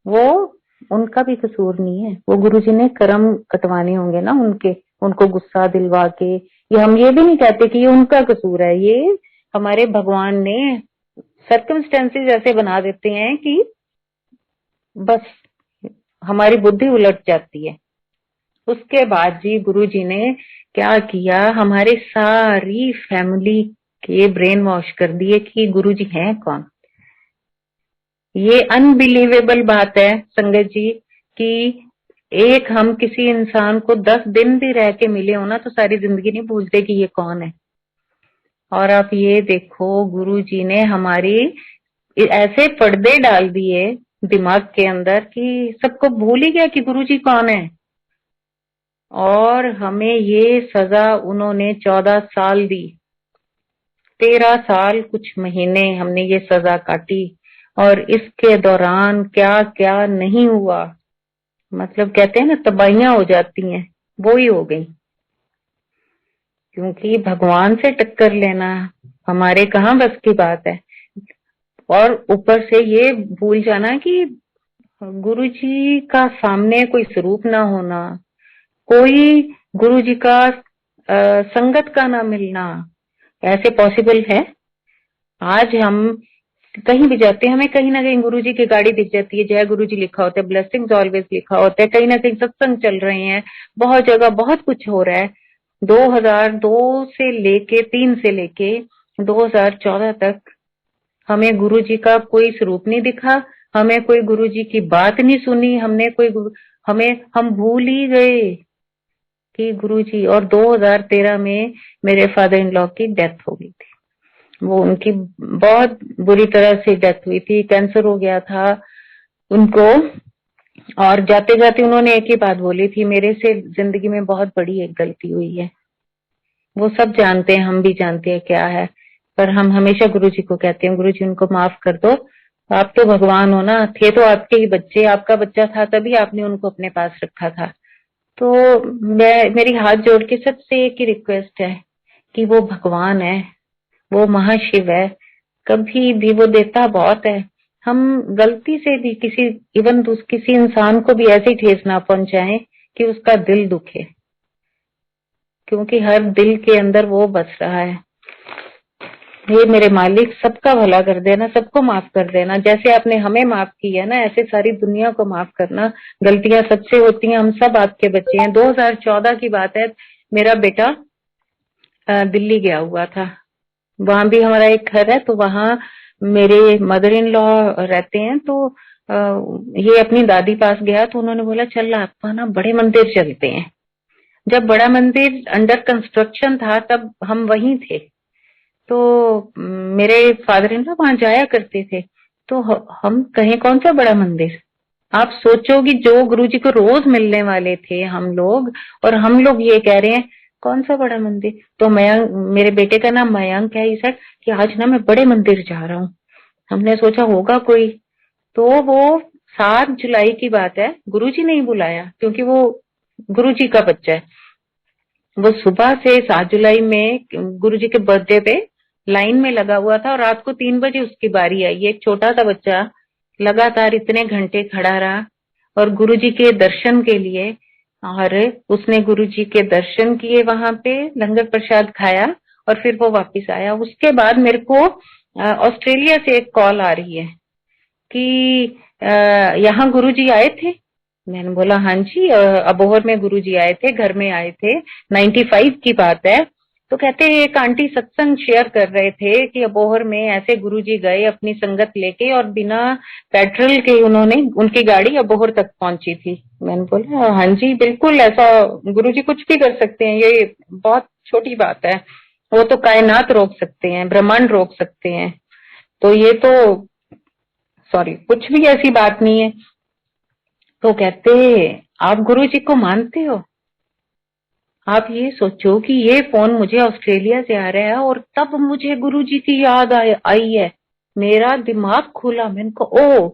वो उनका भी कसूर नहीं है, वो गुरु जी ने कर्म कटवाने होंगे ना उनके, उनको गुस्सा दिलवा के। ये हम ये भी नहीं कहते कि ये उनका कसूर है, ये हमारे भगवान ने सर्कमस्टेंसेस ऐसे बना देते हैं कि बस हमारी बुद्धि उलट जाती है। उसके बाद जी गुरु जी ने क्या किया, हमारे सारी फैमिली के ब्रेन वॉश कर दिए कि गुरु जी हैं कौन। ये अनबिलीवेबल बात है संगत जी कि एक हम किसी इंसान को 10 दिन भी रह के मिले हो ना तो सारी जिंदगी नहीं भूलते कि ये कौन है। और आप ये देखो गुरु जी ने हमारी ऐसे पर्दे डाल दिए दिमाग के अंदर कि सबको भूल ही गया कि गुरु जी कौन है। और हमें ये सजा उन्होंने 14 साल दी, 13 साल कुछ महीने हमने ये सजा काटी, और इसके दौरान क्या क्या नहीं हुआ। मतलब कहते हैं ना तबाहियां हो जाती हैं, वो ही हो गई। क्योंकि भगवान से टक्कर लेना हमारे कहाँ बस की बात है। और ऊपर से ये भूल जाना कि गुरु जी का सामने कोई स्वरूप ना होना, कोई गुरु जी का संगत का ना मिलना, ऐसे पॉसिबल है। आज हम कहीं भी जाते हैं, हमें कहीं ना कहीं गुरु जी की गाड़ी दिख जाती है, जय गुरु जी लिखा होता है, ब्लेसिंग्स ऑलवेज लिखा होता है, कहीं ना कहीं सत्संग चल रहे हैं, बहुत जगह बहुत कुछ हो रहा है। 2002 से लेके 3 से लेके 2014 तक हमें गुरु जी का कोई स्वरूप नहीं दिखा, हमें कोई गुरु जी की बात नहीं सुनी, हमने कोई हम भूल ही गए कि गुरु जी। और 2013 में मेरे फादर इन लॉ की डेथ हो गई थी। वो उनकी बहुत बुरी तरह से डेथ हुई थी, कैंसर हो गया था उनको। और जाते जाते उन्होंने एक ही बात बोली थी, मेरे से जिंदगी में बहुत बड़ी एक गलती हुई है। वो सब जानते हैं, हम भी जानते हैं क्या है, पर हम हमेशा गुरु जी को कहते हैं, गुरु जी उनको माफ कर दो, आप तो भगवान हो ना, थे तो आपके ही बच्चे, आपका बच्चा था तभी आपने उनको अपने पास रखा था। तो मेरी हाथ जोड़ के सबसे एक ही रिक्वेस्ट है कि वो भगवान है, वो महाशिव है, कभी भी वो देता बहुत है। हम गलती से भी किसी इंसान को भी ऐसी ठेस ना पहुंचाएं कि उसका दिल दुखे, क्योंकि हर दिल के अंदर वो बस रहा है। ये मेरे मालिक सबका भला कर देना, सबको माफ कर देना, जैसे आपने हमें माफ किया ना ऐसे सारी दुनिया को माफ करना। गलतियां सबसे होती हैं, हम सब आपके बच्चे हैं। 2014 की बात है, मेरा बेटा दिल्ली गया हुआ था, वहां भी हमारा एक घर है, तो वहां मेरे मदर इन लॉ रहते हैं। तो ये अपनी दादी पास गया, तो उन्होंने बोला चल आपका ना बड़े मंदिर चलते हैं। जब बड़ा मंदिर अंडर कंस्ट्रक्शन था तब हम वहीं थे, तो मेरे फादर इन लॉ वहां जाया करते थे। तो हम कहें कौन सा बड़ा मंदिर, आप सोचोगी जो गुरुजी को रोज मिलने वाले थे हम लोग, और हम लोग ये कह रहे हैं कौन सा बड़ा मंदिर। तो मयंक, मेरे बेटे का नाम मयंक है, सर कि आज ना मैं बड़े मंदिर जा रहा हूँ। हमने सोचा होगा कोई, तो वो 7 जुलाई की बात है, गुरुजी ने ही बुलाया क्योंकि वो गुरुजी का बच्चा है। वो सुबह से 7 जुलाई में गुरुजी के बर्थडे पे लाइन में लगा हुआ था, और रात को 3 बजे उसकी बारी आई। एक छोटा सा बच्चा लगातार इतने घंटे खड़ा रहा और गुरुजी के दर्शन के लिए, और उसने गुरुजी के दर्शन किए, वहां पे लंगर प्रसाद खाया और फिर वो वापस आया। उसके बाद मेरे को ऑस्ट्रेलिया से एक कॉल आ रही है कि यहाँ गुरुजी आए थे। मैंने बोला हाँ जी, अबोहर में गुरुजी आए थे, घर में आए थे, 95 की बात है। तो कहते हैं एक आंटी सत्संग शेयर कर रहे थे कि अबोहर में ऐसे गुरुजी गए अपनी संगत लेके, और बिना पेट्रोल के उन्होंने उनकी गाड़ी अबोहर तक पहुंची थी। मैंने बोला हाँ जी बिल्कुल, ऐसा गुरुजी कुछ भी कर सकते हैं, ये बहुत छोटी बात है, वो तो कायनात रोक सकते हैं, ब्रह्मांड रोक सकते हैं, तो ये तो सॉरी कुछ भी ऐसी बात नहीं है। तो कहते आप गुरुजी को मानते हो? आप ये सोचो कि ये फोन मुझे ऑस्ट्रेलिया से आ रहा है और तब मुझे गुरुजी की याद आई है। मेरा दिमाग खुला, मैंने कहा ओ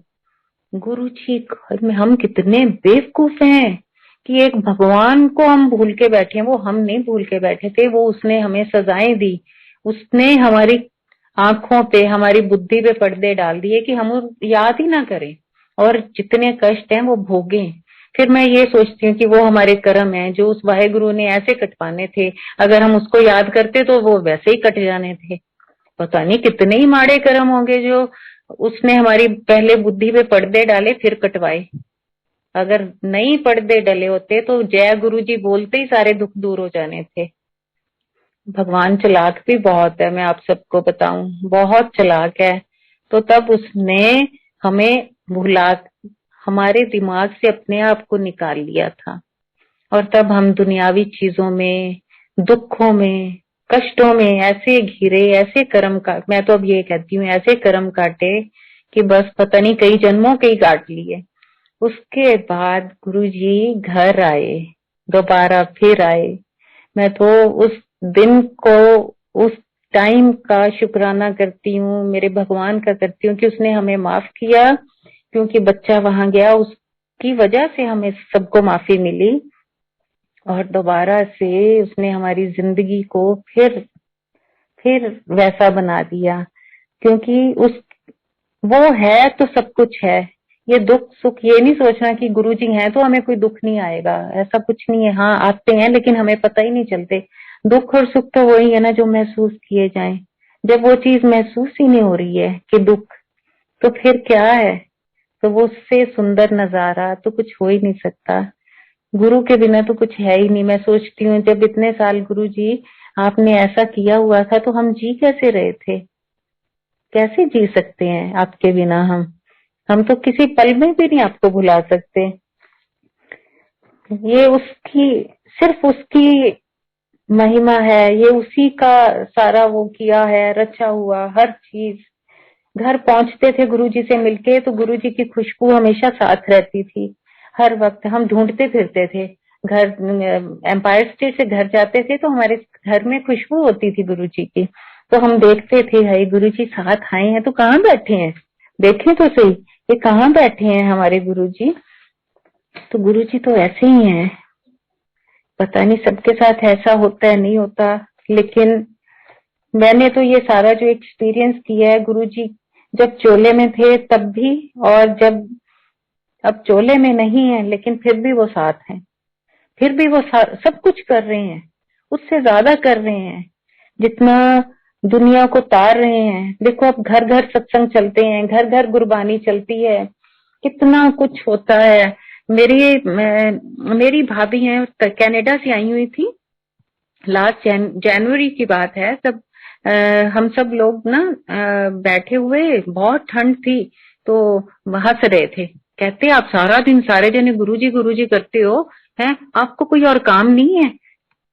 गुरुजी, में हम कितने बेवकूफ हैं कि एक भगवान को हम भूल के बैठे हैं। वो हम नहीं भूल के बैठे थे, वो उसने हमें सजाएं दी, उसने हमारी आंखों पे, हमारी बुद्धि पे पर्दे डाल दिए कि हम याद ही ना करें, और जितने कष्ट हैं वो भोगें। फिर मैं ये सोचती हूँ कि वो हमारे कर्म है जो उस वाहेगुरु ने ऐसे कटवाने थे, अगर हम उसको याद करते तो वो वैसे ही कट जाने थे। पता नहीं कितने ही माड़े कर्म होंगे जो उसने हमारी पहले बुद्धि पे पर्दे डाले फिर कटवाए। अगर नहीं पर्दे डले होते तो जय गुरु जी बोलते ही सारे दुख दूर हो जाने थे। भगवान चालाक भी बहुत है, मैं आप सबको बताऊं, बहुत चालाक है। तो तब उसने हमें भुला, हमारे दिमाग से अपने आप को निकाल लिया था, और तब हम दुनियावी चीजों में, दुखों में, कष्टों में ऐसे घिरे, ऐसे कर्म का, मैं तो अब ये कहती हूँ ऐसे कर्म काटे कि बस पता नहीं कई जन्मों के ही काट लिए। उसके बाद गुरुजी घर आए, दोबारा फिर आए। मैं तो उस दिन को, उस टाइम का शुक्राना करती हूँ, मेरे भगवान का करती हूँ कि उसने हमें माफ किया, क्योंकि बच्चा वहां गया, उसकी वजह से हमें सबको माफी मिली, और दोबारा से उसने हमारी जिंदगी को फिर वैसा बना दिया। क्योंकि उस वो है तो सब कुछ है। ये दुख सुख ये नहीं सोचना कि गुरुजी हैं तो हमें कोई दुख नहीं आएगा, ऐसा कुछ नहीं है। हाँ आते हैं लेकिन हमें पता ही नहीं चलते। दुख और सुख तो वही है ना जो महसूस किए जाएं। जब वो चीज महसूस ही नहीं हो रही है कि दुख, तो फिर क्या है? तो वो उससे सुंदर नजारा तो कुछ हो ही नहीं सकता। गुरु के बिना तो कुछ है ही नहीं। मैं सोचती हूँ जब इतने साल गुरु जी आपने ऐसा किया हुआ था तो हम जी कैसे रहे थे? कैसे जी सकते हैं आपके बिना हम तो किसी पल में भी नहीं आपको भुला सकते। ये उसकी, सिर्फ उसकी महिमा है, ये उसी का सारा वो किया है, रचा हुआ हर चीज। घर पहुंचते थे गुरुजी से मिलके तो गुरुजी की खुशबू हमेशा साथ रहती थी। हर वक्त हम ढूंढते फिरते थे घर। एम्पायर स्टेट से घर जाते थे तो हमारे घर में खुशबू होती थी गुरुजी की। तो हम देखते थे, हाय गुरुजी साथ आए हैं तो कहाँ बैठे हैं, देखें तो सही ये कहाँ बैठे हैं हमारे गुरुजी। तो गुरुजी तो ऐसे ही हैं। पता नहीं सबके साथ ऐसा होता है नहीं होता, लेकिन मैंने तो ये सारा जो एक्सपीरियंस किया है गुरुजी जब चोले में थे तब भी, और जब अब चोले में नहीं है लेकिन फिर भी वो साथ हैं। फिर भी वो सब कुछ कर रहे हैं, उससे ज्यादा कर रहे हैं जितना दुनिया को तार रहे हैं। देखो अब घर घर सत्संग चलते हैं, घर घर गुरबानी चलती है, कितना कुछ होता है। मेरी भाभी है कनाडा से आई हुई थी, लास्ट जनवरी की बात है। तब हम सब लोग ना बैठे हुए, बहुत ठंड थी तो हंस रहे थे। कहते आप सारा दिन सारे जने गुरुजी गुरुजी करते हो, हैं आपको कोई और काम नहीं है?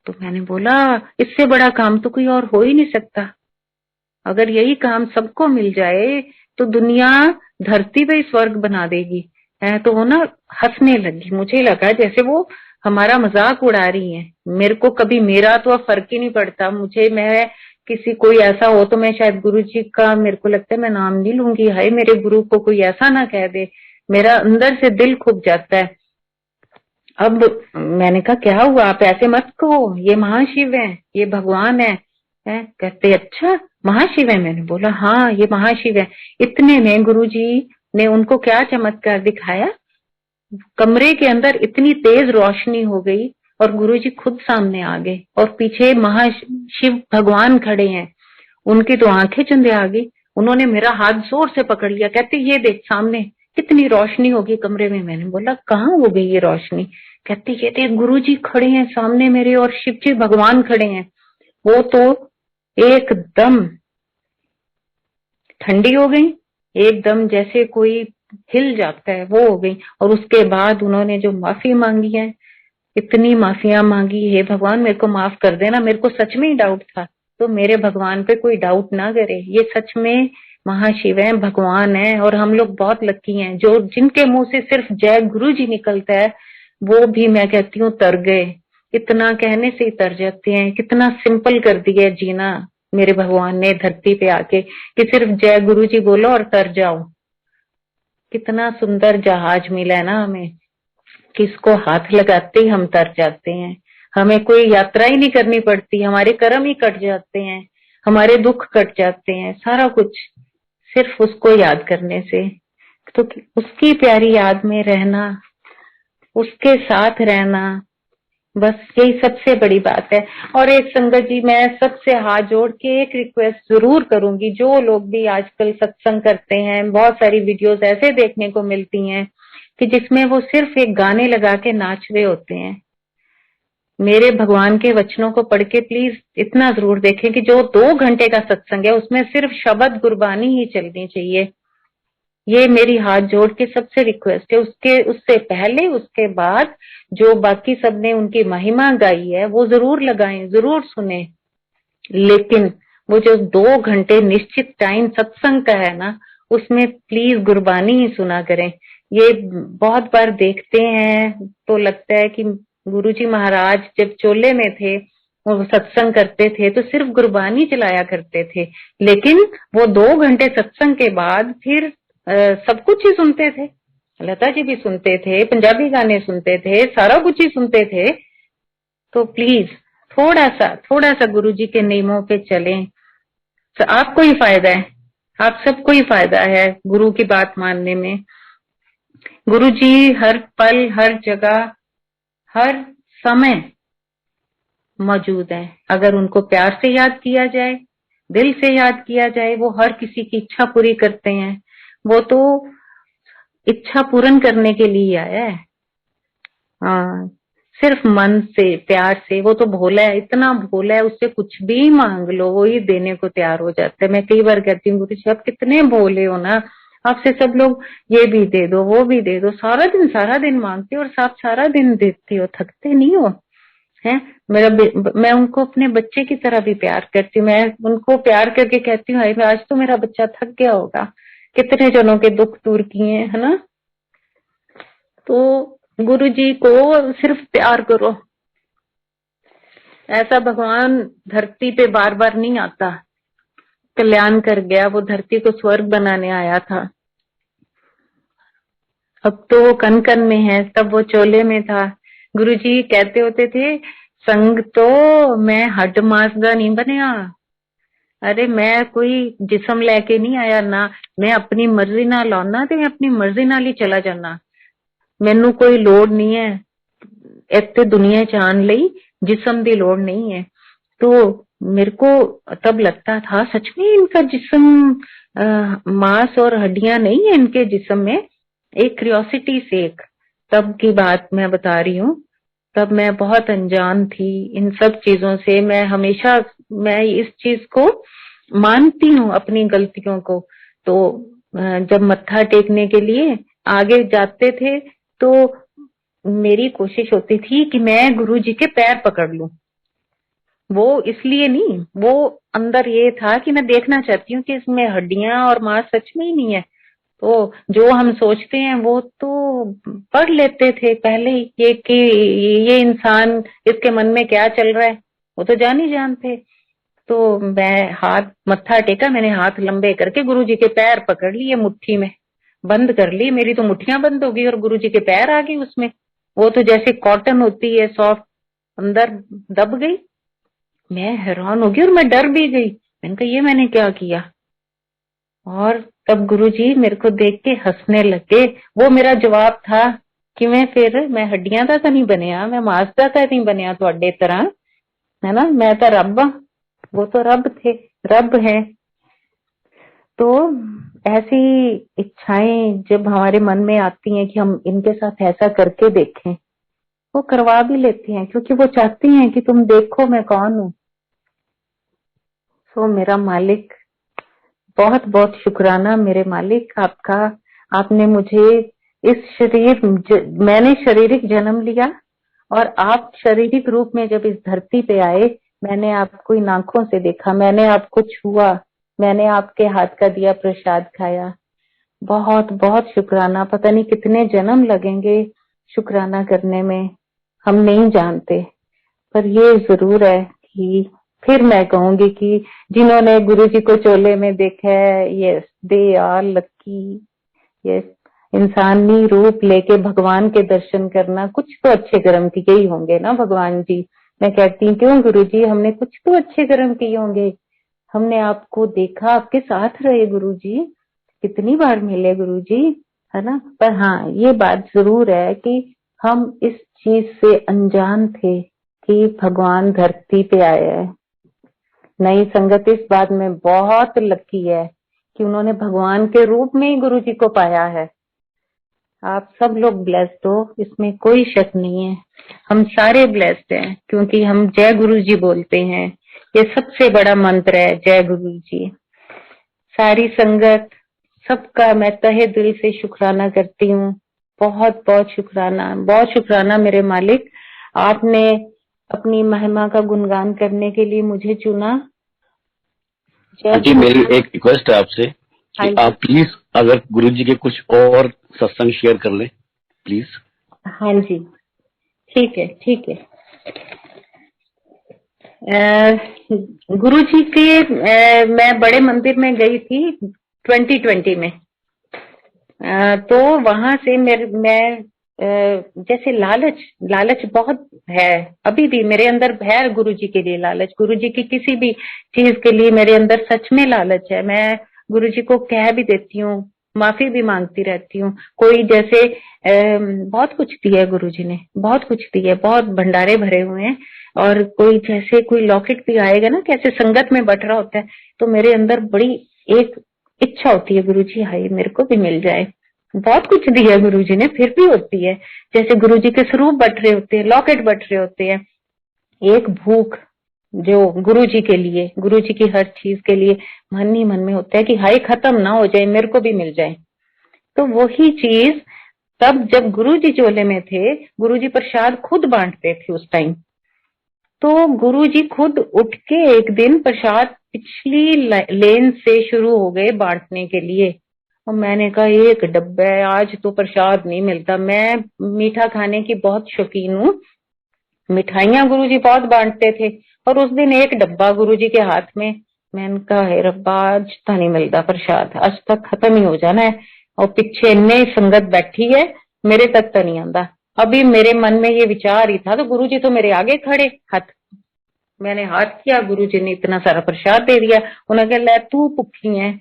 तो मैंने बोला इससे बड़ा काम तो कोई और हो ही नहीं सकता। अगर यही काम सबको मिल जाए तो दुनिया धरती पे ही स्वर्ग बना देगी। तो वो ना हंसने लगी, मुझे लगा जैसे वो हमारा मजाक उड़ा रही है। मेरे को कभी मेरा तो अब फर्क ही नहीं पड़ता, मुझे मैं किसी कोई ऐसा हो तो मैं शायद गुरु जी का, मेरे को लगता है मैं नाम नहीं लूंगी, हाय मेरे गुरु को कोई ऐसा ना कह दे, मेरा अंदर से दिल खुब जाता है। अब मैंने कहा क्या हुआ, आप ऐसे मत कहो, ये महाशिव है, ये भगवान है। कहते अच्छा महाशिव है? मैंने बोला हाँ ये महाशिव है। इतने में गुरुजी ने उनको क्या चमत्कार दिखाया, कमरे के अंदर इतनी तेज रोशनी हो गई और गुरुजी खुद सामने आ गए और पीछे महाशिव भगवान खड़े हैं। उनकी तो आंखें चंदे आ गई। उन्होंने मेरा हाथ जोर से पकड़ लिया, कहते ये देख सामने कितनी रोशनी होगी कमरे में। मैंने बोला कहाँ हो गई ये रोशनी? कहते ये देख गुरुजी खड़े हैं सामने मेरे और शिव जी भगवान खड़े हैं। वो तो एकदम ठंडी हो गई, एकदम जैसे कोई हिल जाता है वो हो गई। और उसके बाद उन्होंने जो माफी मांगी है, इतनी माफियां मांगी, हे भगवान मेरे को माफ कर देना, मेरे को सच में ही डाउट था। तो मेरे भगवान पे कोई डाउट ना करे, ये सच में महाशिव है, भगवान है। और हम लोग बहुत लकी हैं जो जिनके मुंह से सिर्फ जय गुरु जी निकलता है, वो भी मैं कहती हूँ तर गए। इतना कहने से ही तर जाते हैं। कितना सिंपल कर दिया जीना मेरे भगवान ने धरती पे आके, कि सिर्फ जय गुरु जी बोलो और तर जाओ। कितना सुंदर जहाज मिला है ना हमें, किसको हाथ लगाते ही हम तर जाते हैं। हमें कोई यात्रा ही नहीं करनी पड़ती, हमारे कर्म ही कट जाते हैं, हमारे दुख कट जाते हैं, सारा कुछ सिर्फ उसको याद करने से। तो उसकी प्यारी याद में रहना, उसके साथ रहना, बस यही सबसे बड़ी बात है। और एक संगत जी, मैं सबसे हाथ जोड़ के एक रिक्वेस्ट जरूर करूंगी, जो लोग भी आजकल सत्संग करते हैं, बहुत सारी वीडियोस ऐसे देखने को मिलती हैं कि जिसमें वो सिर्फ एक गाने लगा के नाच रहे होते हैं। मेरे भगवान के वचनों को पढ़ के प्लीज इतना जरूर देखें कि जो 2 घंटे का सत्संग है उसमें सिर्फ शब्द गुरबानी ही चलनी चाहिए। ये मेरी हाथ जोड़ के सबसे रिक्वेस्ट है। उससे पहले उसके बाद जो बाकी सबने उनकी महिमा गाई है वो जरूर लगाएं, जरूर सुने, लेकिन वो जो 2 घंटे निश्चित टाइम सत्संग का है ना, उसमें प्लीज गुरबानी ही सुना करें। ये बहुत बार देखते हैं तो लगता है कि गुरुजी महाराज जब चोले में थे वो सत्संग करते थे तो सिर्फ गुरबानी चलाया करते थे, लेकिन वो 2 घंटे सत्संग के बाद फिर सब कुछ ही सुनते थे। लता जी भी सुनते थे, पंजाबी गाने सुनते थे, सारा कुछ ही सुनते थे। तो प्लीज थोड़ा सा गुरुजी के नियमों पे चलें, तो आपको ही फायदा है, आप सबको ही फायदा है गुरु की बात मानने में। गुरुजी हर पल, हर जगह, हर समय मौजूद है। अगर उनको प्यार से याद किया जाए, दिल से याद किया जाए, वो हर किसी की इच्छा पूरी करते हैं। वो तो इच्छा पूर्ण करने के लिए आया है। हाँ, सिर्फ मन से, प्यार से। वो तो भोला है, इतना भोला है, उससे कुछ भी मांग लो वो ही देने को तैयार हो जाता है। मैं कई बार कहती हूँ गुरु जी आप कितने भोले हो ना, आपसे सब लोग ये भी दे दो वो भी दे दो, सारा दिन मांगते हो और आप सारा दिन देते हो, थकते नहीं हो हैं। मैं उनको अपने बच्चे की तरह भी प्यार करती हूँ। मैं उनको प्यार करके कहती हूँ हाय आज तो मेरा बच्चा थक गया होगा, कितने जनों के दुख दूर किए, है ना। तो गुरु जी को सिर्फ प्यार करो। ऐसा भगवान धरती पे बार बार नहीं आता, कल्याण कर गया, वो धरती को स्वर्ग बनाने आया था। अब तो वो कन कन में है, तब वो चोले में था। गुरुजी कहते होते थे संग तो मैं हड्ड मांस दा नहीं बनया। अरे मैं कोई जिस्म लेके नहीं आया ना, मैं अपनी मर्जी नाल आना ते मैं अपनी मर्जी नाल ही चला जाना। मैनू कोई लोड़ नहीं है इत्थे दुनिया च आन लई, जिस्म दी लोड़ नहीं है। तो मेरे को तब लगता था सच में इनका जिस्म मांस और हड्डियां नहीं है इनके जिस्म में, एक क्यूरियोसिटी से। एक तब की बात मैं बता रही हूँ, तब मैं बहुत अनजान थी इन सब चीजों से। मैं इस चीज को मानती हूँ अपनी गलतियों को। तो जब मत्था टेकने के लिए आगे जाते थे तो मेरी कोशिश होती थी कि मैं गुरु जी के पैर पकड़ लूं। वो इसलिए नहीं, वो अंदर ये था कि मैं देखना चाहती हूँ कि इसमें हड्डियां और मांस सच में ही नहीं है। तो जो हम सोचते हैं वो तो पढ़ लेते थे पहले ही, ये कि ये इंसान इसके मन में क्या चल रहा है वो तो जान ही जानते। तो मैं हाथ मत्था टेका, मैंने हाथ लंबे करके गुरु जी के पैर पकड़ लिए, मुट्ठी में बंद कर ली। मेरी तो मुट्ठियां बंद हो गई और गुरु जी के पैर आ गए उसमें। वो तो जैसे कॉटन होती है सॉफ्ट, अंदर दब गई। मैं हैरान हो गई और मैं डर भी गई। मैंने कहा ये मैंने क्या किया। और तब गुरुजी मेरे को देख के हंसने लगे। वो मेरा जवाब था कि मैं हड्डियां दा तो नहीं बनया, मैं मांस दा तो नहीं बनया तुहाडे तरह, है ना, मैं तो रब हाँ। वो तो रब थे, रब है। तो ऐसी इच्छाएं जब हमारे मन में आती हैं कि हम इनके साथ ऐसा करके देखें, वो करवा भी लेते हैं क्योंकि वो चाहती हैं कि तुम देखो मैं कौन हूँ। तो मेरा मालिक, बहुत बहुत शुक्राना मेरे मालिक आपका। आपने मुझे मैंने शारीरिक जन्म लिया और आप शारीरिक रूप में जब इस धरती पे आए, मैंने आपको इन आंखों से देखा, मैंने आपको छुआ, मैंने आपके हाथ का दिया प्रसाद खाया। बहुत बहुत शुक्राना। पता नहीं कितने जन्म लगेंगे शुक्राना करने में, हम नहीं जानते। पर ये जरूर है कि फिर मैं कहूंगी कि जिन्होंने गुरु जी को चोले में देखा है, yes they are lucky. Yes, इंसानी रूप लेके भगवान के दर्शन करना, कुछ तो अच्छे कर्म किए ही होंगे ना भगवान जी। मैं कहती हूँ क्यों गुरु जी, हमने कुछ तो अच्छे कर्म किए होंगे। हमने आपको देखा, आपके साथ रहे गुरु जी, कितनी बार मिले गुरु जी, है ना। पर हाँ ये बात जरूर है कि हम इस चीज से अनजान थे कि भगवान धरती पे आए हैं। नई संगत इस बात में बहुत लकी है कि उन्होंने भगवान के रूप में ही गुरु जी को पाया है। आप सब लोग ब्लेस्ड हो, इसमें कोई शक नहीं है। हम सारे ब्लेस्ड हैं क्योंकि हम जय गुरु जी बोलते हैं। ये सबसे बड़ा मंत्र है, जय गुरु जी। सारी संगत सबका मैं तहे दिल से शुक्राना करती हूँ। बहुत बहुत शुक्राना, बहुत शुक्राना मेरे मालिक। आपने अपनी महिमा का गुणगान करने के लिए मुझे चुना। जी मेरी एक रिक्वेस्ट है आपसे कि आप प्लीज अगर गुरुजी के कुछ और सत्संग शेयर कर लें प्लीज। हाँ जी ठीक है ठीक है। गुरु जी के मैं बड़े मंदिर में गई थी 2020 में। तो वहां से मैं जैसे लालच बहुत है, अभी भी मेरे अंदर है गुरु जी के लिए लालच। गुरु जी की किसी भी चीज के लिए मेरे अंदर सच में लालच है। मैं गुरु जी को कह भी देती हूँ, माफी भी मांगती रहती हूँ। कोई जैसे बहुत कुछ दिया है गुरु जी ने, बहुत कुछ दिया है, बहुत भंडारे भरे हुए हैं। और कोई जैसे कोई लॉकेट भी आएगा ना, कैसे संगत में बट रहा होता है, तो मेरे अंदर बड़ी एक इच्छा होती है गुरु जी हाय मेरे को भी मिल जाए। बहुत कुछ दिया गुरुजी ने, फिर भी होती है। जैसे गुरुजी के स्वरूप बट रहे होते हैं, लॉकेट बट रहे होते हैं, एक भूख जो गुरुजी के लिए, गुरुजी की हर चीज के लिए मन ही मन में होता है कि हाय खत्म ना हो जाए, मेरे को भी मिल जाए। तो वही चीज तब जब गुरुजी चोले में थे, गुरुजी प्रसाद खुद बांटते थे उस टाइम। तो गुरुजी खुद उठ के एक दिन प्रसाद पिछली लेन से शुरू हो गए बांटने के लिए। और मैंने कहा एक डब्बा है, आज तो प्रसाद नहीं मिलता। मैं मीठा खाने की बहुत शौकीन हूँ, मिठाइयाँ गुरुजी बहुत बांटते थे, और उस दिन एक डब्बा गुरुजी के हाथ में। मैंने कहा है रब्बा, आज तो नहीं मिलता प्रसाद, आज तक खत्म ही हो जाना है। और पीछे इन्ने संगत बैठी है, मेरे तक तो नहीं आंदा। अभी मेरे मन में ये विचार ही था तो गुरुजी तो मेरे आगे खड़े, हाथ मैंने हाथ किया, गुरुजी ने इतना सारा प्रसाद दे दिया। उन्होंने कहा ले तू भुखी है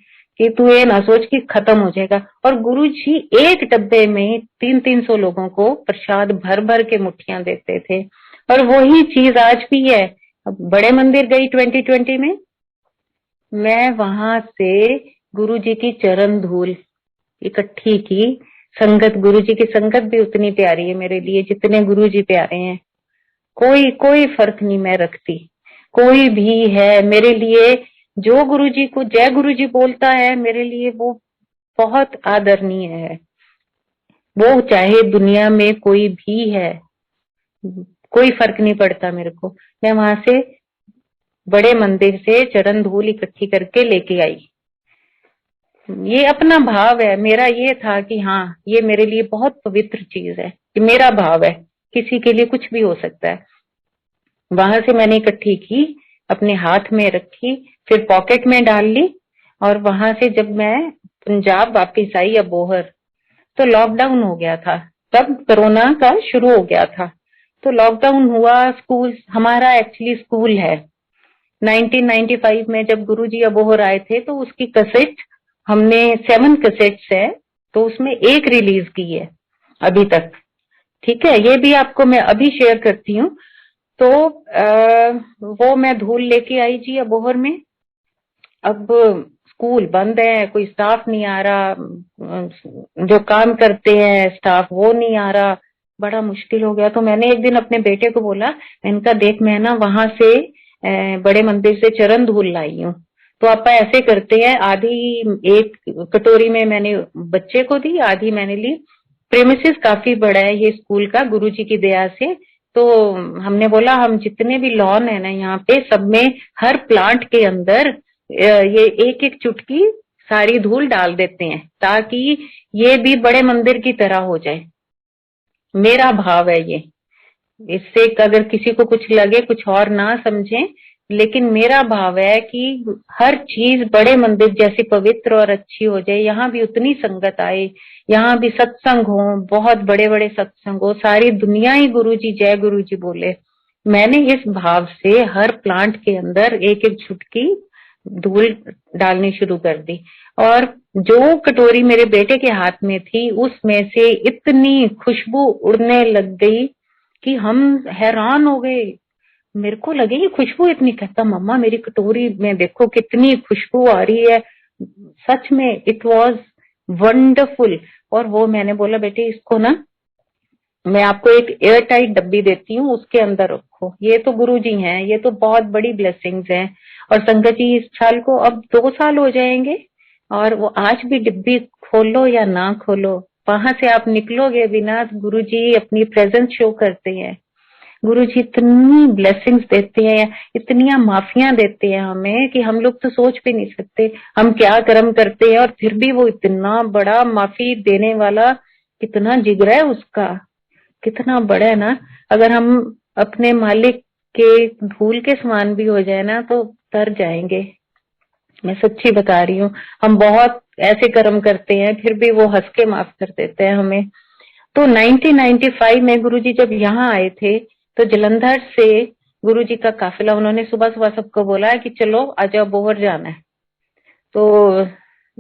कि तू ये ना सोच कि खत्म हो जाएगा। और गुरुजी एक डब्बे में 300-300 लोगों को प्रसाद भर भर के मुट्ठियां देते थे। और वही चीज आज भी है। अब बड़े मंदिर गई 2020 में, मैं वहां से गुरुजी की चरण धूल इकट्ठी की। संगत, गुरुजी की संगत भी उतनी प्यारी है मेरे लिए जितने गुरुजी प्यारे हैं। कोई कोई फर्क नहीं मैं रखती, कोई भी है मेरे लिए। जो गुरुजी को जय गुरुजी बोलता है मेरे लिए वो बहुत आदरणीय है। वो चाहे दुनिया में कोई भी है, कोई फर्क नहीं पड़ता मेरे को। मैं वहां से बड़े मंदिर से चरण धूल इकट्ठी करके लेके आई। ये अपना भाव है मेरा। ये था कि हाँ ये मेरे लिए बहुत पवित्र चीज है, कि मेरा भाव है, किसी के लिए कुछ भी हो सकता है। वहां से मैंने इकट्ठी की, अपने हाथ में रखी, फिर पॉकेट में डाल ली। और वहां से जब मैं पंजाब वापिस आई अबोहर, तो लॉकडाउन हो गया था, तब कोरोना का शुरू हो गया था। तो लॉकडाउन हुआ, स्कूल हमारा एक्चुअली स्कूल है। 1995 में जब गुरुजी अबोहर आए थे तो उसकी कैसेट हमने 7 कैसेट्स है, तो उसमें एक रिलीज की है अभी तक। ठीक है, ये भी आपको मैं अभी शेयर करती हूँ। तो वो मैं धूल लेके आई जी अबोहर में। अब स्कूल बंद है, कोई स्टाफ नहीं आ रहा, जो काम करते हैं स्टाफ वो नहीं आ रहा, बड़ा मुश्किल हो गया। तो मैंने एक दिन अपने बेटे को बोला, मैंने कहा देख मैं ना वहां से बड़े मंदिर से चरण धूल लाई हूँ, तो आप ऐसे करते हैं, आधी एक कटोरी में मैंने बच्चे को दी, आधी मैंने ली। प्रेमिसेस काफी बड़ा है ये स्कूल का, गुरुजी की दया से। तो हमने बोला हम जितने भी लॉन है ना यहाँ पे, सब में हर प्लांट के अंदर ये एक एक चुटकी सारी धूल डाल देते हैं, ताकि ये भी बड़े मंदिर की तरह हो जाए। मेरा भाव है ये। इससे अगर किसी को कुछ लगे, कुछ और ना समझे, लेकिन मेरा भाव है कि हर चीज बड़े मंदिर जैसी पवित्र और अच्छी हो जाए। यहाँ भी उतनी संगत आए, यहाँ भी सत्संग हो, बहुत बड़े बड़े सत्संग हो, सारी दुनिया ही गुरुजी जय गुरुजी बोले। मैंने इस भाव से हर प्लांट के अंदर एक एक चुटकी धूल डालनी शुरू कर दी। और जो कटोरी मेरे बेटे के हाथ में थी, उसमें से इतनी खुशबू उड़ने लग गई कि हम हैरान हो गए। मेरे को लगे ये खुशबू इतनी, कहता मम्मा मेरी कटोरी में देखो कितनी खुशबू आ रही है। सच में इट वाज वंडरफुल। और वो मैंने बोला बेटे इसको ना मैं आपको एक एयर टाइट डब्बी देती हूँ, उसके अंदर रखो, ये तो गुरुजी हैं, ये तो बहुत बड़ी ब्लेसिंग्स हैं। और संगत जी इस साल को अब 2 साल हो जाएंगे, और वो आज भी डिब्बी खोलो या ना खोलो, वहां से आप निकलोगे बिना, गुरुजी अपनी प्रेजेंस शो करते हैं। गुरुजी इतनी ब्लेसिंग्स देते हैं, इतनी माफियां देते हैं हमें कि हम लोग तो सोच भी नहीं सकते हम क्या कर्म करते हैं, और फिर भी वो इतना बड़ा माफी देने वाला, कितना जिगरा है उसका, कितना बड़ा है ना। अगर हम अपने मालिक के धूल के समान भी हो जाए ना तो तर जाएंगे। मैं सच्ची बता रही हूँ, हम बहुत ऐसे कर्म करते हैं फिर भी वो हंस के माफ कर देते हैं हमें। तो 1995 में गुरुजी जब यहाँ आए थे, तो जलंधर से गुरुजी का काफिला, उन्होंने सुबह सुबह सबको बोला है कि चलो आज अबोहर जाना है। तो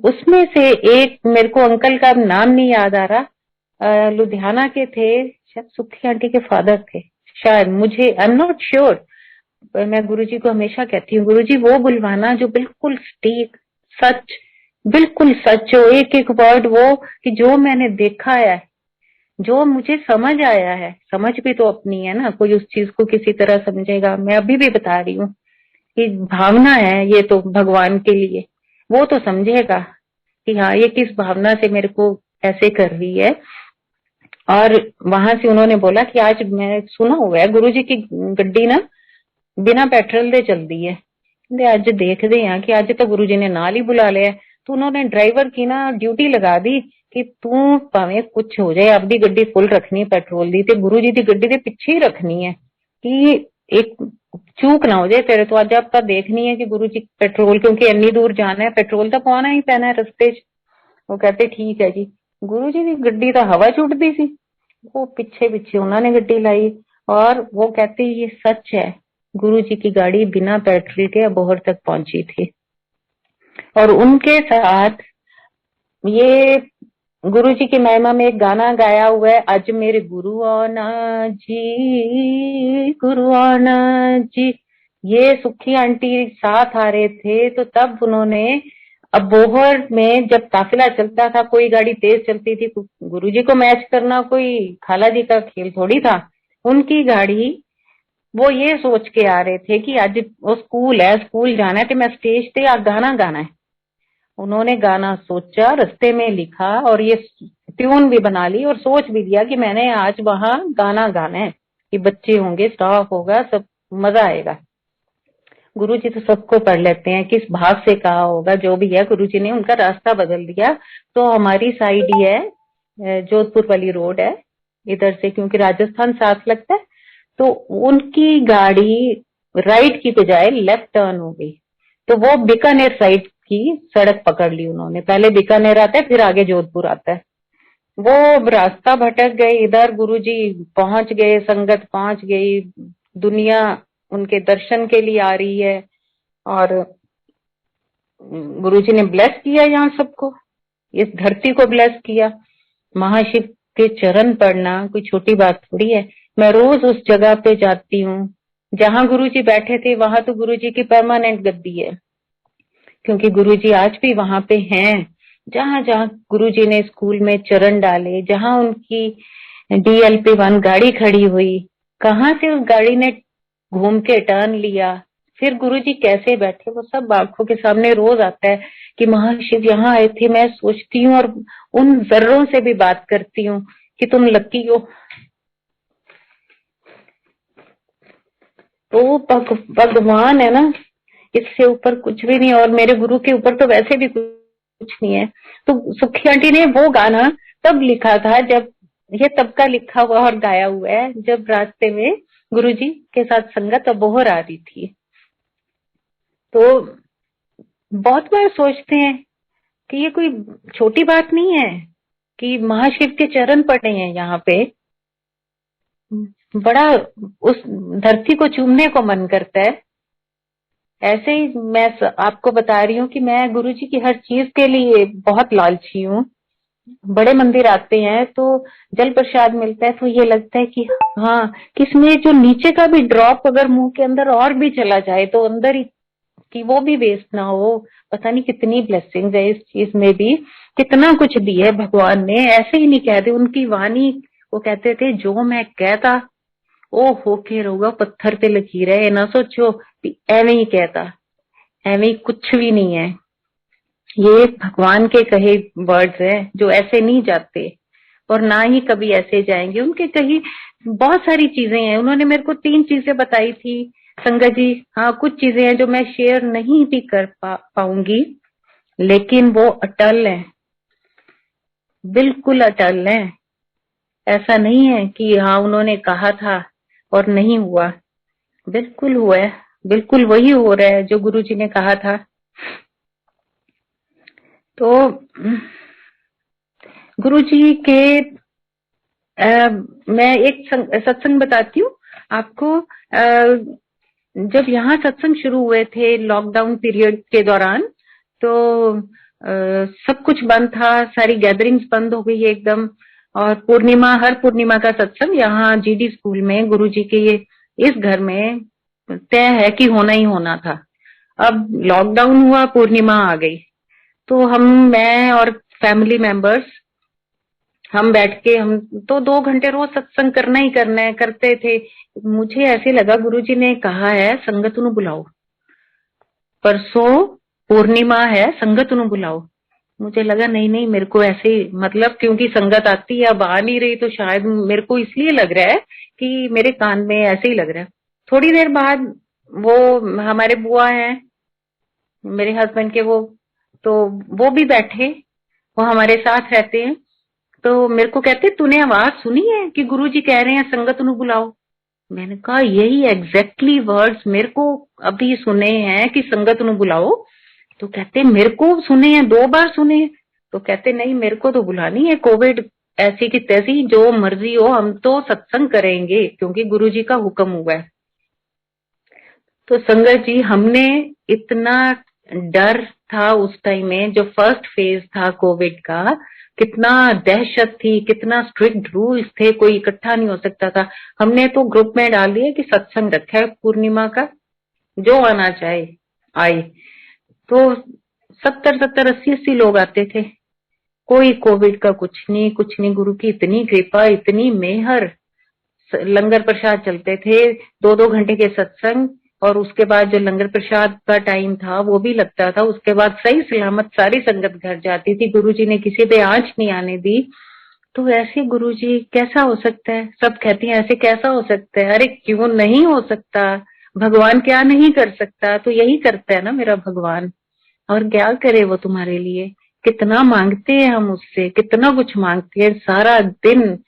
उसमें से एक मेरे को अंकल का नाम नहीं याद आ रहा, लुधियाना के थे, शायद सुखी आंटी के फादर थे शायद, मुझे आई एम नॉट श्योर। मैं गुरुजी को हमेशा कहती हूँ गुरुजी वो बुलवाना जो बिल्कुल सटीक सच बिल्कुल सच हो, एक एक वर्ड वो कि जो मैंने देखा है, जो मुझे समझ आया है, समझ भी तो अपनी है ना, कोई उस चीज को किसी तरह समझेगा। मैं अभी भी बता रही हूँ कि भावना है ये तो भगवान के लिए, वो तो समझेगा कि हाँ ये किस भावना से मेरे को ऐसे कर रही है। और वहां से उन्होंने बोला कि आज मैं सुना हुआ है गुरुजी की गड्डी ना बिना पेट्रोल दे चलती है, कहते आज देखते हैं कि आज तो गुरुजी ने नाल ही बुला लिया। तो उन्होंने ड्राइवर की ना ड्यूटी लगा दी कि तू भावे कुछ हो जाए आपकी गड्डी फुल रखनी है पेट्रोल दी, ते गुरुजी की गड्डी के पीछे ही रखनी है कि एक चूक ना हो जाए तेरे। तो आज आपका देखनी है कि गुरुजी पेट्रोल, क्योंकि इतनी दूर जाना है पेट्रोल तो पाना ही पैना है रस्ते च। वो कहते ठीक है जी। गुरुजी की गड्डी तो हवा छुटती सी, वो पीछे पीछे उन्होंने गड्डी लाई। और वो कहते ये सच है, गुरुजी की गाड़ी बिना पेट्रोल के अबोहर तक पहुंची थी। और उनके साथ ये गुरुजी की महिमा में एक गाना गाया हुआ है, आज मेरे गुरु आना जी, गुरु आना जी। ये सुखी आंटी साथ आ रहे थे, तो तब उन्होंने अबोहर में जब काफिला चलता था, कोई गाड़ी तेज चलती थी, गुरुजी को मैच करना कोई खाला जी का खेल थोड़ी था। उनकी गाड़ी, वो ये सोच के आ रहे थे कि आज वो स्कूल है, स्कूल जाना है, तो मैं स्टेज पे आज गाना गाना है। उन्होंने गाना सोचा, रास्ते में लिखा और ये ट्यून भी बना ली और सोच भी दिया कि मैंने आज वहां गाना गाना है, कि बच्चे होंगे, स्टाफ होगा, सब मजा आएगा। गुरुजी तो सबको पढ़ लेते हैं, किस भाव से कहा होगा जो भी है, गुरुजी ने उनका रास्ता बदल दिया। तो हमारी साइड ही है, जोधपुर वाली रोड है इधर से, क्योंकि राजस्थान साथ लगता है। तो उनकी गाड़ी राइट की बजाय लेफ्ट टर्न हो गई, तो वो बीकानेर साइड की सड़क पकड़ ली उन्होंने। पहले बीकानेर आता है, फिर आगे जोधपुर आता है। वो रास्ता भटक गए, इधर गुरुजी पहुंच गए, संगत पहुंच गई, दुनिया उनके दर्शन के लिए आ रही है। और गुरुजी ने ब्लेस किया यहाँ सबको, इस धरती को ब्लेस किया। महाशिव के चरण पड़ना कोई छोटी बात थोड़ी है। मैं रोज उस जगह पे जाती हूँ जहाँ गुरुजी बैठे थे, वहां तो गुरुजी की परमानेंट गद्दी है, क्योंकि गुरुजी आज भी वहां पे हैं। जहां जहां गुरुजी ने स्कूल में चरण डाले, जहां उनकी DLP-1 गाड़ी खड़ी हुई, कहाँ से उस गाड़ी ने घूम के टर्न लिया, फिर गुरुजी कैसे बैठे, वो सब आंखों के सामने रोज आता है कि महाशिव यहाँ आए थे। मैं सोचती हूँ और उन जर्रों से भी बात करती हूँ कि तुम लकी हो। तो भगवान है ना, इससे ऊपर कुछ भी नहीं। और मेरे गुरु के ऊपर तो वैसे भी कुछ नहीं है। तो सुखी आंटी ने वो गाना तब लिखा था, जब ये तब का लिखा हुआ और गाया हुआ है, जब रास्ते में गुरुजी के साथ संगत अबोहर आ रही थी। तो बहुत बार सोचते हैं कि ये कोई छोटी बात नहीं है कि महाशिव के चरण पड़े हैं यहाँ पे। बड़ा उस धरती को चूमने को मन करता है। ऐसे ही मैं आपको बता रही हूँ कि मैं गुरुजी की हर चीज के लिए बहुत लालची हूँ। बड़े मंदिर आते हैं तो जल प्रसाद मिलता है, तो ये लगता है कि हाँ, किसमें जो नीचे का भी ड्रॉप अगर मुंह के अंदर और भी चला जाए तो अंदर ही, कि वो भी वेस्ट ना हो। पता नहीं कितनी ब्लेसिंग है इस चीज में भी, कितना कुछ दिया है भगवान ने। ऐसे ही नहीं कहते, उनकी वाणी, वो कहते थे जो मैं कहता ओ होके रहूगा पत्थर पे लकीर है। ना सोचो एवे ही कहता, एवे ही कुछ भी नहीं है। ये भगवान के कहे वर्ड्स हैं जो ऐसे नहीं जाते और ना ही कभी ऐसे जाएंगे। उनके कही बहुत सारी चीजें हैं। उन्होंने मेरे को 3 चीजें बताई थी संगत जी। हाँ, कुछ चीजें हैं जो मैं शेयर नहीं भी कर पाऊंगी, लेकिन वो अटल है, बिल्कुल अटल है। ऐसा नहीं है कि हाँ उन्होंने कहा था और नहीं हुआ, बिल्कुल हुआ है, बिल्कुल वही हो रहा है जो गुरुजी ने कहा था। तो गुरुजी के मैं एक सत्संग बताती हूँ आपको। जब यहाँ सत्संग शुरू हुए थे लॉकडाउन पीरियड के दौरान, तो सब कुछ बंद था, सारी गैदरिंग्स बंद हो गई एकदम। और पूर्णिमा, हर पूर्णिमा का सत्संग यहाँ GD स्कूल में गुरुजी के इस घर में तय है कि होना ही होना था। अब लॉकडाउन हुआ, पूर्णिमा आ गई, तो मैं और फैमिली मेंबर्स हम बैठ के हम तो 2 घंटे रोज सत्संग करना ही करना है करते थे। मुझे ऐसे लगा गुरुजी ने कहा है संगत नु बुलाओ, परसों पूर्णिमा है, संगत नु बुलाओ। मुझे लगा नहीं नहीं मेरे को ऐसे ही, मतलब क्योंकि संगत आती है अब आ नहीं रही तो शायद मेरे को इसलिए लग रहा है कि मेरे कान में ऐसे ही लग रहा है। थोड़ी देर बाद वो हमारे बुआ हैं मेरे हस्बैंड के, तो वो भी बैठे, वो हमारे साथ रहते हैं। तो मेरे को कहते तूने आवाज सुनी है कि गुरुजी कह रहे हैं संगत नु बुलाओ। मैंने कहा यही एग्जैक्टली वर्ड्स मेरे को अभी सुने हैं कि संगत नु बुलाओ। तो कहते मेरे को सुने हैं, 2 बार सुने हैं। तो कहते नहीं मेरे को तो बुलानी है, कोविड ऐसी की तैसी जो मर्जी हो हम तो सत्संग करेंगे क्योंकि गुरुजी का हुक्म हुआ है। तो संगत जी हमने इतना डर था उस टाइम में, जो फर्स्ट फेज था कोविड का, कितना दहशत थी, कितना स्ट्रिक्ट रूल्स थे, कोई इकट्ठा नहीं हो सकता था। हमने तो ग्रुप में डाल दिया कि सत्संग रखा है पूर्णिमा का, जो आना चाहे आए। तो 70-70 80-80 लोग आते थे, कोई कोविड का कुछ नहीं। गुरु की इतनी कृपा, इतनी मेहर। लंगर प्रसाद चलते थे, 2-2 घंटे के सत्संग, और उसके बाद जो लंगर प्रसाद का टाइम था वो भी लगता था। उसके बाद सही सलामत सारी संगत घर जाती थी, गुरुजी ने किसी पे आंच नहीं आने दी। तो ऐसे गुरुजी कैसा हो सकता है? सब कहती हैं ऐसे कैसा हो सकता है? अरे क्यों नहीं हो सकता, भगवान क्या नहीं कर सकता? तो यही करता है ना मेरा भगवान, और क्या करे वो तुम्हारे लिए। कितना मांगते हैं हम उससे, कितना कुछ मांगते हैं सारा दिन,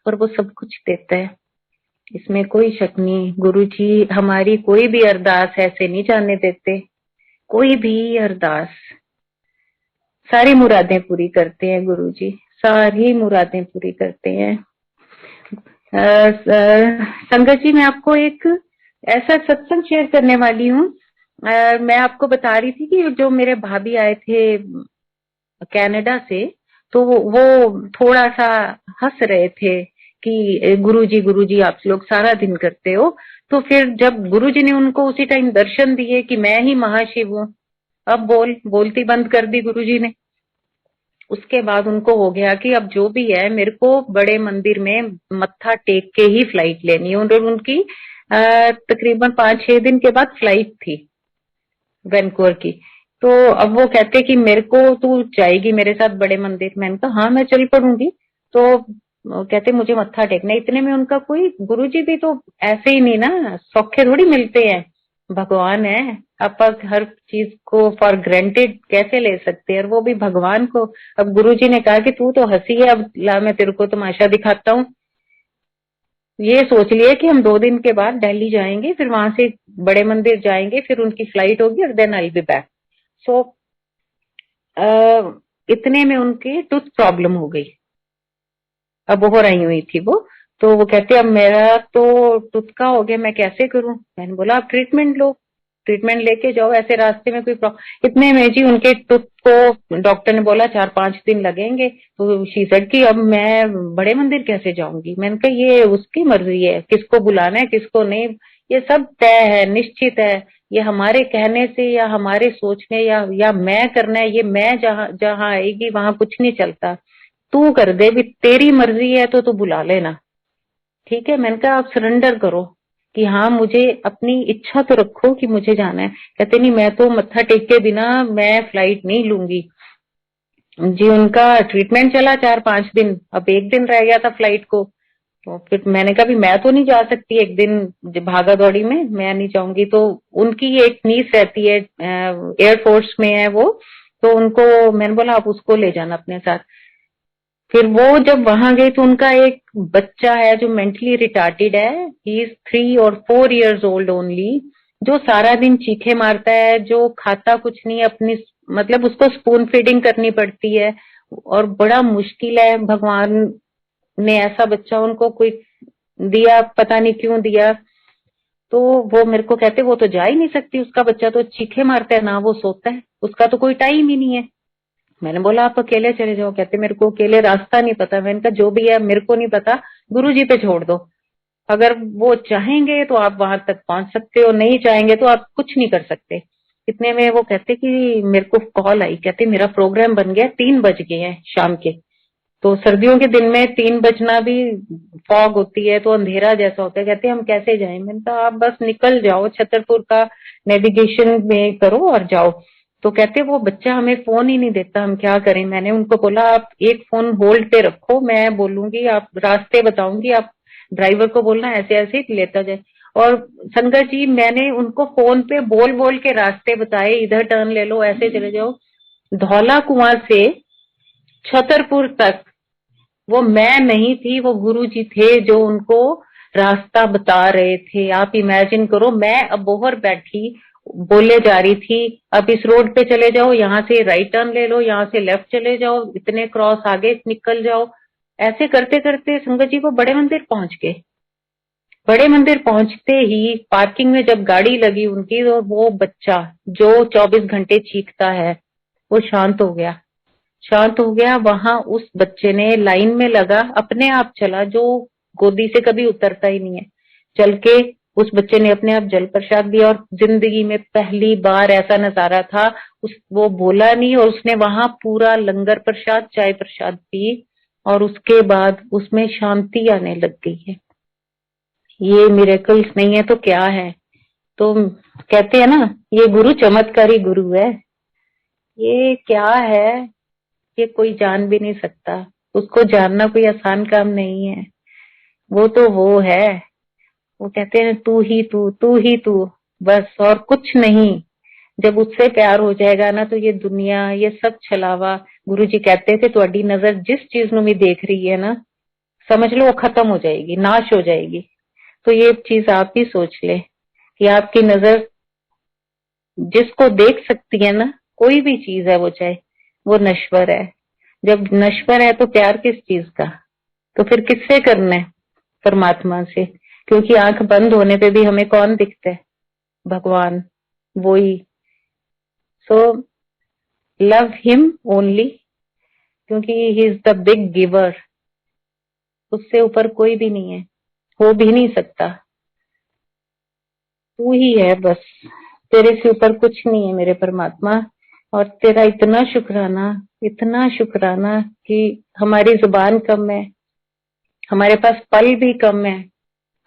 और वो सब कुछ देता है, इसमें कोई शक नहीं। गुरुजी हमारी कोई भी अरदास ऐसे नहीं जाने देते, कोई भी अरदास, सारी मुरादें पूरी करते हैं गुरुजी, सारी मुरादें पूरी करते हैं। संगत जी मैं आपको एक ऐसा सत्संग शेयर करने वाली हूँ। मैं आपको बता रही थी कि जो मेरे भाभी आए थे कनाडा से, तो वो थोड़ा सा हंस रहे थे कि गुरुजी आप लोग सारा दिन करते हो। तो फिर जब गुरुजी ने उनको उसी टाइम दर्शन दिए कि मैं ही महाशिव हूँ, अब बोलती बंद कर दी गुरुजी ने। उसके बाद उनको हो गया कि अब जो भी है मेरे को बड़े मंदिर में मत्था टेक के ही फ्लाइट लेनी है। और उनकी तकरीबन 5-6 दिन के बाद फ्लाइट थी वैनकूवर की। तो अब वो कहते कि मेरे को तू जाएगी मेरे साथ बड़े मंदिर? मैंने कहा हाँ मैं चल पड़ूंगी। तो कहते मुझे मत्था टेकना। इतने में उनका कोई, गुरुजी भी तो ऐसे ही नहीं ना, सौखे थोड़ी मिलते हैं, भगवान है। आप हर चीज को फॉर ग्रांटेड कैसे ले सकते हैं, और वो भी भगवान को। अब गुरुजी ने कहा कि तू तो हंसी है, अब ला मैं तेरे को तमाशा दिखाता हूँ। ये सोच लिया कि हम 2 दिन के बाद दिल्ली जाएंगे, फिर वहां से बड़े मंदिर जाएंगे, फिर उनकी फ्लाइट होगी और देन आई बी बैक। सो इतने में उनकी टूथ प्रॉब्लम हो गई, अब हो रही हुई थी वो। तो वो कहते अब मेरा तो टूथ का हो गया, मैं कैसे करूं? मैंने बोला आप ट्रीटमेंट लो, ट्रीटमेंट लेके जाओ, ऐसे रास्ते में कोई प्रॉब्लम। इतने में जी उनके टूथ को डॉक्टर ने बोला 4-5 दिन लगेंगे। तो शी सेड कि अब मैं बड़े मंदिर कैसे जाऊंगी? मैंने कहा ये उसकी मर्जी है, किसको बुलाना है किसको नहीं, ये सब तय है, निश्चित है। ये हमारे कहने से या हमारे सोचने या मैं करना है, ये मैं जहां जहां आएगी वहां कुछ नहीं चलता। तू कर दे भी, तेरी मर्जी है तो तू बुला लेना, ठीक है। मैंने कहा आप सरेंडर करो कि हाँ मुझे अपनी इच्छा तो रखो कि मुझे जाना है। कहते नहीं मैं तो मत्था टेक के बिना मैं फ्लाइट नहीं लूंगी जी। उनका ट्रीटमेंट चला 4-5 दिन, अब 1 दिन रह गया था फ्लाइट को। तो फिर मैंने कहा भी मैं तो नहीं जा सकती एक दिन भागा दौड़ी में, मैं नहीं जाऊंगी। तो उनकी एक नीस रहती है, एयरफोर्स में है वो, तो उनको मैंने बोला आप उसको ले जाना अपने साथ। फिर वो जब वहां गए तो उनका एक बच्चा है जो मेंटली रिटार्टेड है, ही इज 3 और 4 years ओल्ड ओनली, जो सारा दिन चीखे मारता है, जो खाता कुछ नहीं, अपनी मतलब उसको स्पून फीडिंग करनी पड़ती है, और बड़ा मुश्किल है। भगवान ने ऐसा बच्चा उनको कोई दिया, पता नहीं क्यों दिया। तो वो मेरे को कहते वो तो जा ही नहीं सकती, उसका बच्चा तो चीखे मारता है ना, वो सोता है, उसका तो कोई टाइम ही नहीं है। मैंने बोला आप अकेले चले जाओ। कहते मेरे को अकेले रास्ता नहीं पता। मैंने कहा जो भी है मेरे को नहीं पता, गुरुजी पे छोड़ दो, अगर वो चाहेंगे तो आप वहां तक पहुंच सकते हो, नहीं चाहेंगे तो आप कुछ नहीं कर सकते। इतने में वो कहते कि मेरे को कॉल आई, कहते मेरा प्रोग्राम बन गया, 3 बज गए हैं शाम के। तो सर्दियों के दिन में 3 बजना भी, फॉग होती है तो अंधेरा जैसा होता है। कहते हम कैसे जाएं? मैंने कहा आप बस निकल जाओ, छतरपुर का नेविगेशन में करो और जाओ। तो कहते वो बच्चा हमें फोन ही नहीं देता, हम क्या करें? मैंने उनको बोला आप एक फोन होल्ड पे रखो, मैं बोलूंगी, आप रास्ते बताऊंगी, आप ड्राइवर को बोलना ऐसे ऐसे ही लेता जाए। और संगत जी, मैंने उनको फोन पे बोल बोल के रास्ते बताए, इधर टर्न ले लो, ऐसे चले जाओ। धौला कुआं से छतरपुर तक वो मैं नहीं थी, वो गुरुजी थे जो उनको रास्ता बता रहे थे। आप इमेजिन करो, मैं अबोहर बैठी बोले जा रही थी, अब इस रोड पे चले जाओ, यहाँ से राइट टर्न ले लो, यहाँ से लेफ्ट चले जाओ, इतने क्रॉस आगे निकल जाओ। ऐसे करते करते संगत जी वो बड़े मंदिर पहुंच गए। बड़े मंदिर पहुंचते ही पार्किंग में जब गाड़ी लगी उनकी, तो वो बच्चा जो 24 घंटे चीखता है वो शांत हो गया। शांत हो गया। वहां उस बच्चे ने लाइन में लगा, अपने आप चला, जो गोदी से कभी उतरता ही नहीं है, चल के उस बच्चे ने अपने आप जल प्रसाद दिया। और जिंदगी में पहली बार ऐसा नजारा था, वो बोला नहीं और उसने वहां पूरा लंगर प्रसाद, चाय प्रसाद पी और उसके बाद उसमें शांति आने लग गई है। ये मिरेकल्स नहीं है तो क्या है? तो कहते हैं ना, ये गुरु चमत्कारी गुरु है। ये क्या है, ये कोई जान भी नहीं सकता। उसको जानना कोई आसान काम नहीं है। वो तो वो है। वो कहते हैं तू ही तू, तू ही तू, बस और कुछ नहीं। जब उससे प्यार हो जाएगा ना, तो ये दुनिया, ये सब छलावा, गुरुजी कहते थे ਤੁਹਾਡੀ नजर जिस चीज ਨੂੰ भी देख रही है ना, समझ लो वो खत्म हो जाएगी, नाश हो जाएगी। तो ये चीज आप भी सोच ले कि आपकी नजर जिसको देख सकती है ना, कोई भी चीज है वो, चाहे वो नश्वर है। जब नश्वर है तो प्यार किस चीज का? तो फिर किससे करना है? परमात्मा से। क्योंकि आंख बंद होने पे भी हमें कौन दिखता है? भगवान, वो ही। सो लव हिम ओनली, क्योंकि he is the big giver. उससे ऊपर कोई भी नहीं है, हो भी नहीं सकता। तू ही है बस, तेरे से ऊपर कुछ नहीं है मेरे परमात्मा। और तेरा इतना शुक्राना कि हमारी जुबान कम है, हमारे पास पल भी कम है,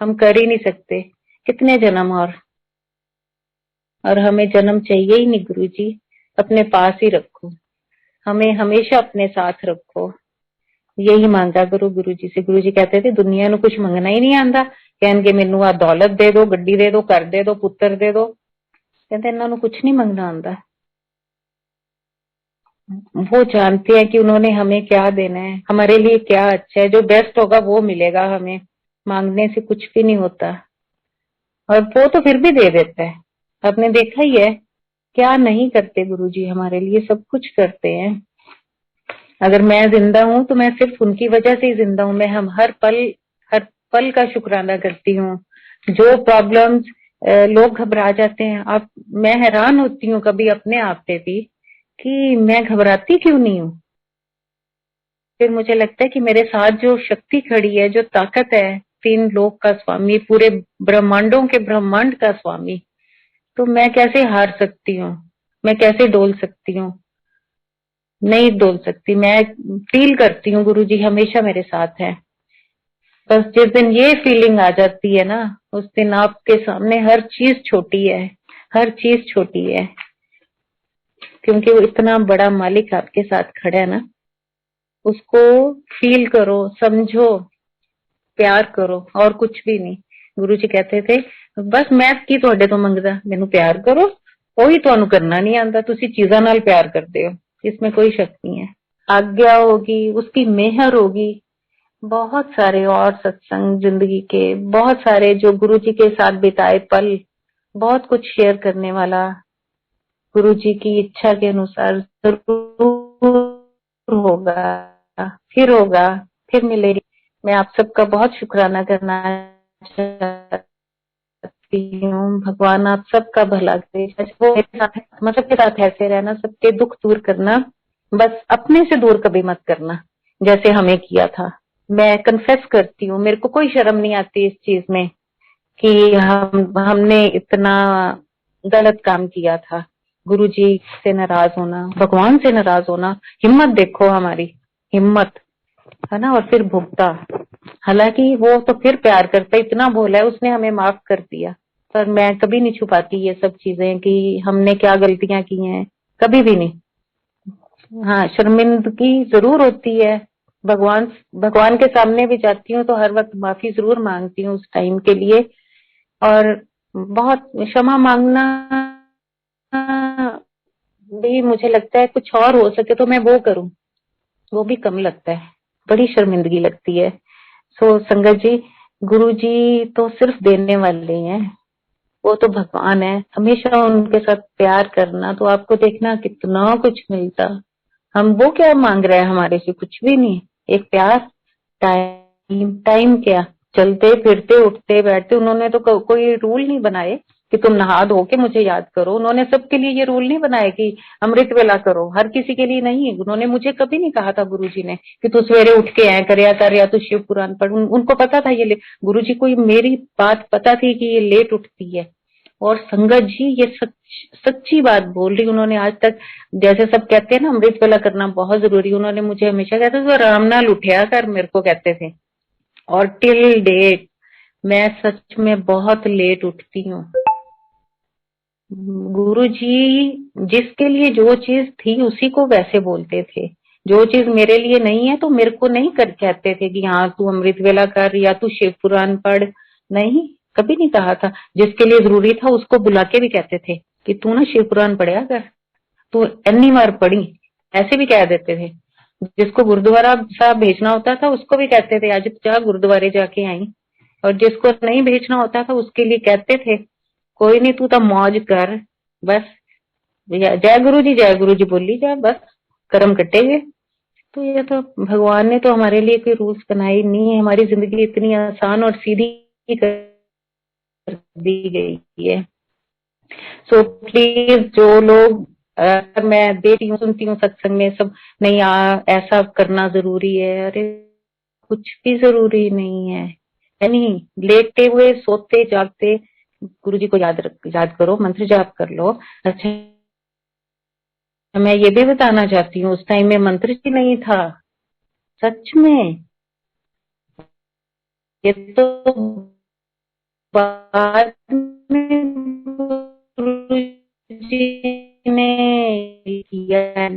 हम कर ही नहीं सकते। कितने जन्म और हमें जन्म चाहिए ही नहीं। गुरुजी अपने पास ही रखो, हमें हमेशा अपने साथ रखो। यही मांगा करो गुरुजी से। गुरुजी कहते थे दुनिया ਨੂੰ कुछ मंगना ही नहीं आंदा, कहणगे ਮੈਨੂੰ आ दौलत दे दो, गड्डी दे दो, घर दे दो, पुत्र दे दो। कहते इन्हों ਨੂੰ कुछ नहीं मंगना आंदा। वो जानते हैं कि उन्होंने हमें क्या देना है, हमारे लिए क्या अच्छा है। जो बेस्ट होगा वो मिलेगा हमें। मांगने से कुछ भी नहीं होता, और वो तो फिर भी दे देता है। आपने देखा ही है क्या नहीं करते गुरुजी, हमारे लिए सब कुछ करते हैं। अगर मैं जिंदा हूं तो मैं सिर्फ उनकी वजह से ही जिंदा हूं। मैं हम हर पल का शुक्राना करती हूँ। जो प्रॉब्लम्स, लोग घबरा जाते हैं, आप, मैं हैरान होती हूँ कभी अपने आप पे भी कि मैं घबराती क्यों नहीं हूँ। फिर मुझे लगता है कि मेरे साथ जो शक्ति खड़ी है, जो ताकत है, 3 लोक का स्वामी, पूरे ब्रह्मांडों के ब्रह्मांड का स्वामी, तो मैं कैसे हार सकती हूँ? मैं कैसे डोल सकती हूँ? नहीं डोल सकती। मैं फील करती हूँ गुरुजी हमेशा मेरे साथ है। बस जिस दिन ये फीलिंग आ जाती है ना, उस दिन आपके सामने हर चीज छोटी है, हर चीज छोटी है। क्योंकि वो इतना बड़ा मालिक आपके साथ खड़ा है ना, उसको फील करो, समझो, प्यार करो, और कुछ भी नहीं। गुरुजी कहते थे बस मैं की ਤੁਹਾਡੇ ਤੋਂ ਮੰਗਦਾ, ਮੈਨੂੰ प्यार करो। ਉਹੀ ਤੁਹਾਨੂੰ करना नहीं आता, तुसी चीजा नाल प्यार करते हो, इसमें कोई शक नहीं है। आज्ञा होगी, उसकी मेहर होगी। बहुत सारे और सत्संग जिंदगी के, बहुत सारे जो गुरुजी के साथ बिताए पल, बहुत कुछ शेयर करने वाला। गुरुजी की इच्छा के अनुसार जरूर होगा, फिर मिलेगी। मैं आप सबका बहुत शुक्राना करना चाहती हूँ। भगवान आप सबका भला करे। वो मेरे साथ, सबके साथ ऐसे रहना, सबके दुख दूर करना, बस अपने से दूर कभी मत करना जैसे हमें किया था। मैं कन्फेस करती हूँ, मेरे को कोई शर्म नहीं आती इस चीज में कि हमने इतना गलत काम किया था। गुरु जी से नाराज होना, भगवान से नाराज होना, हिम्मत देखो हमारी, हिम्मत है ना। और फिर भुगता, हालांकि वो तो फिर प्यार करता, इतना बोला है उसने, हमें माफ कर दिया। पर मैं कभी नहीं छुपाती ये सब चीजें कि हमने क्या गलतियां की हैं, कभी भी नहीं। हाँ, शर्मिंदगी जरूर होती है, भगवान भगवान के सामने भी जाती हूँ तो हर वक्त माफी जरूर मांगती हूँ उस टाइम के लिए। और बहुत क्षमा मांगना भी मुझे लगता है कुछ और हो सके तो मैं वो करूं, वो भी कम लगता है, बड़ी शर्मिंदगी लगती है। सो संगत जी, गुरु जी तो सिर्फ देने वाले हैं, वो तो भगवान है। हमेशा उनके साथ प्यार करना तो आपको देखना कितना कुछ मिलता। हम वो क्या मांग रहे हैं हमारे से, कुछ भी नहीं, एक प्यार। टाइम टाइम क्या, चलते फिरते उठते बैठते, उन्होंने तो कोई रूल नहीं बनाए कि तुम नहा धो के मुझे याद करो। उन्होंने सबके लिए ये रूल नहीं बनाए कि अमृत वेला करो, हर किसी के लिए नहीं। उन्होंने मुझे कभी नहीं कहा था गुरुजी ने कि तू सवेरे उठ के ऐ कर या तू शिव पुराण पढ़। उनको पता था ये गुरुजी को मेरी बात पता थी कि ये लेट उठती है। और संगत जी ये सच्ची बात बोल रही, उन्होंने आज तक, जैसे सब कहते हैं ना अमृत वेला करना बहुत जरूरी, उन्होंने मुझे हमेशा कहते थे आराम नाल उठया कर, मेरे को कहते थे। और टिल डेट मैं सच में बहुत लेट उठती हूँ। गुरुजी जिसके लिए जो चीज थी उसी को वैसे बोलते थे, जो चीज मेरे लिए नहीं है तो मेरे को नहीं कर कहते थे कि हाँ तू अमृत वेला कर या तू शिव पुराण पढ़, नहीं, कभी नहीं कहा था। जिसके लिए जरूरी था उसको बुला के भी कहते थे कि तू ना शिव पुराण पढ़िया कर, तू अन्नी बार पढ़ी, ऐसे भी कह देते थे। जिसको गुरुद्वारा साहब भेजना होता था उसको भी कहते थे आज जा गुरुद्वारे जाके आई। और जिसको नहीं भेजना होता था उसके लिए कहते थे कोई नहीं तू तो मौज कर, बस जय गुरु जी बोली जा, बस कर्म कटेंगे। तो ये तो भगवान ने तो हमारे लिए कोई रूल्स बनाए नहीं है, हमारी जिंदगी इतनी आसान और सीधी कर दी गई है। सो प्लीज जो लोग, मैं देखती हूँ सुनती हूँ सत्संग में सब, नहीं ऐसा करना जरूरी है, अरे कुछ भी जरूरी नहीं है। नहीं, लेटे हुए सोते जागते गुरु जी को याद करो, मंत्र जाप कर लो। अच्छा, मैं ये भी बताना चाहती हूँ उस टाइम में मंत्र ही नहीं था, सच में। ये तो बाद में गुरु जी ने किया।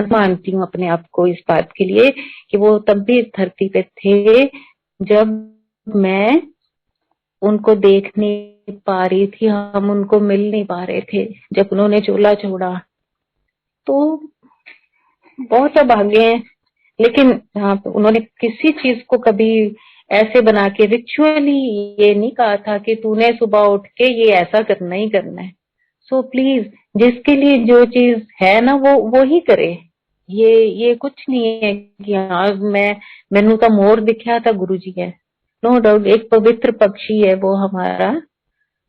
मानती हूँ अपने आप को इस बात के लिए कि वो तब भी इस धरती पे थे जब मैं उनको देख नहीं पा रही थी, हम उनको मिल नहीं पा रहे थे, जब उन्होंने चोला छोड़ा। तो बहुत अभागे हैं, लेकिन उन्होंने किसी चीज को कभी ऐसे बना के रिचुअली ये नहीं कहा था कि तूने सुबह उठ के ये ऐसा करना ही करना है। सो प्लीज जिसके लिए जो चीज है ना वो ही करे। ये कुछ नहीं है कि हाँ मैनू तो मोर दिखा था गुरु जी है, नो डाउट एक पवित्र पक्षी है वो हमारा।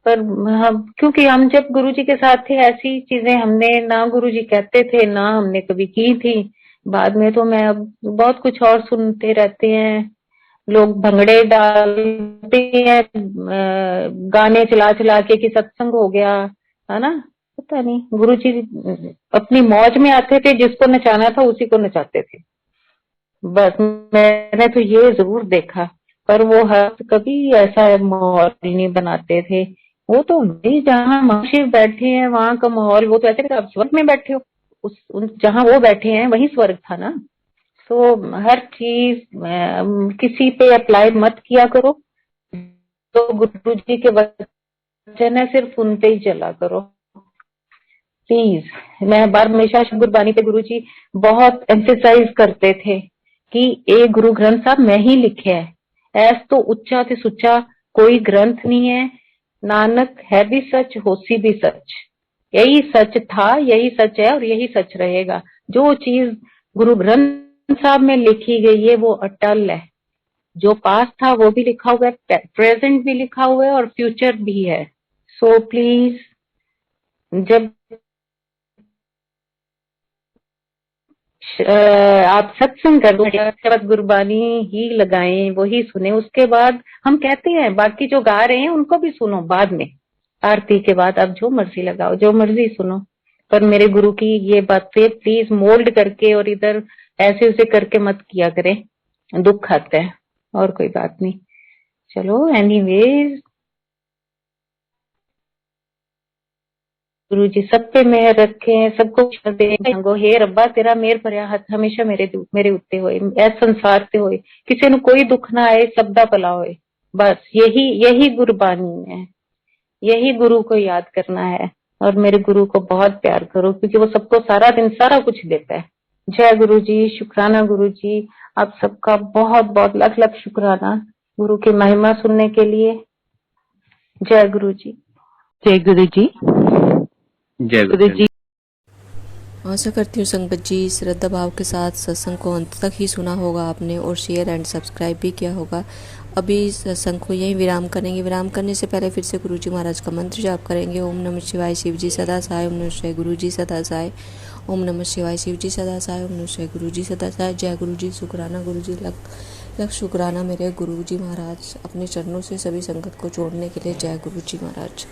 पर हम क्योंकि हम जब गुरु जी के साथ थे ऐसी चीजें हमने ना गुरु जी कहते थे ना हमने कभी की थी। बाद में तो मैं अब बहुत कुछ और सुनते रहते हैं, लोग भंगड़े डालते हैं गाने चला चला के कि सत्संग हो गया, है ना। पता नहीं, गुरु जी अपनी मौज में आते थे, जिसको नचाना था उसी को नचाते थे, बस। मैंने तो ये जरूर देखा, पर वो हर कभी ऐसा माहौल नहीं बनाते थे। वो तो जहाँ महाशिव बैठे हैं वहां का माहौल, वो तो ऐसे आप स्वर्ग में बैठे हो, जहाँ वो बैठे हैं वही स्वर्ग था ना। तो हर चीज किसी पे अप्लाई मत किया करो, तो गुरु जी के वचन है सिर्फ उनपे ही चला करो प्लीज। मैं बार हमेशा गुरबानी पे गुरु जी बहुत एम्फेसाइज करते थे कि एक गुरु ग्रंथ साहब मैं ही लिखे है, ऐस तो उच्चा ते सुच्चा कोई ग्रंथ नहीं है, नानक है भी सच होसी भी सच। यही सच था, यही सच है और यही सच रहेगा। जो चीज गुरु ग्रंथ साहब में लिखी गई है वो अटल है, जो पास था वो भी लिखा हुआ है, प्रेजेंट भी लिखा हुआ है और फ्यूचर भी है। सो प्लीज जब आप सत्संग कर गुरबानी ही लगाएं, वही सुने, उसके बाद हम कहते हैं बाकी जो गा रहे हैं उनको भी सुनो बाद में, आरती के बाद आप जो मर्जी लगाओ, जो मर्जी सुनो। पर मेरे गुरु की ये बातें प्लीज मोल्ड करके और इधर ऐसे उसे करके मत किया करें, दुख आता है। और कोई बात नहीं, चलो एनीवेज। गुरु जी सब पे मेहर रखे, सबको मांगो, हे रब्बा तेरा मेहर भरिया हथ हमेशा मेरे उत्ते होए, ऐ संसार ते होए, किसी ਨੂੰ कोई दुख ना आए, सब दा भला होए। बस यही गुरबानी है, यही गुरु को याद करना है। और मेरे गुरु को बहुत प्यार करो, क्योंकि वो सबको सारा दिन सारा कुछ देता है। जय गुरु जी, शुक्राना गुरु जी, आप सबका बहुत बहुत लाख लाख शुक्राना गुरु की महिमा सुनने के लिए। जय गुरु जी। जय गुरु जी। जय गुरु जी। आशा करती हूँ संगत जी श्रद्धा भाव के साथ सत्संग को अंत तक ही सुना होगा आपने और शेयर एंड सब्सक्राइब भी किया होगा। अभी सत्संग को यहीं विराम करेंगे। विराम करने से पहले फिर से गुरु जी महाराज का मंत्र जाप करेंगे। ओम नमः शिवाय शिव जी सदा सहाय, ओम नमः शिवाय गुरु जी सदा सहाय, ओम नमः शिवाय शिव जी सदा सहाय, ओम नमः शिवाय गुरु जी सदा सहाय। जय गुरु जी, शुक्राना गुरु जी, लख शुक्राना मेरे गुरु जी महाराज, अपने चरणों से सभी संगत को जोड़ने के लिए। जय गुरु जी महाराज।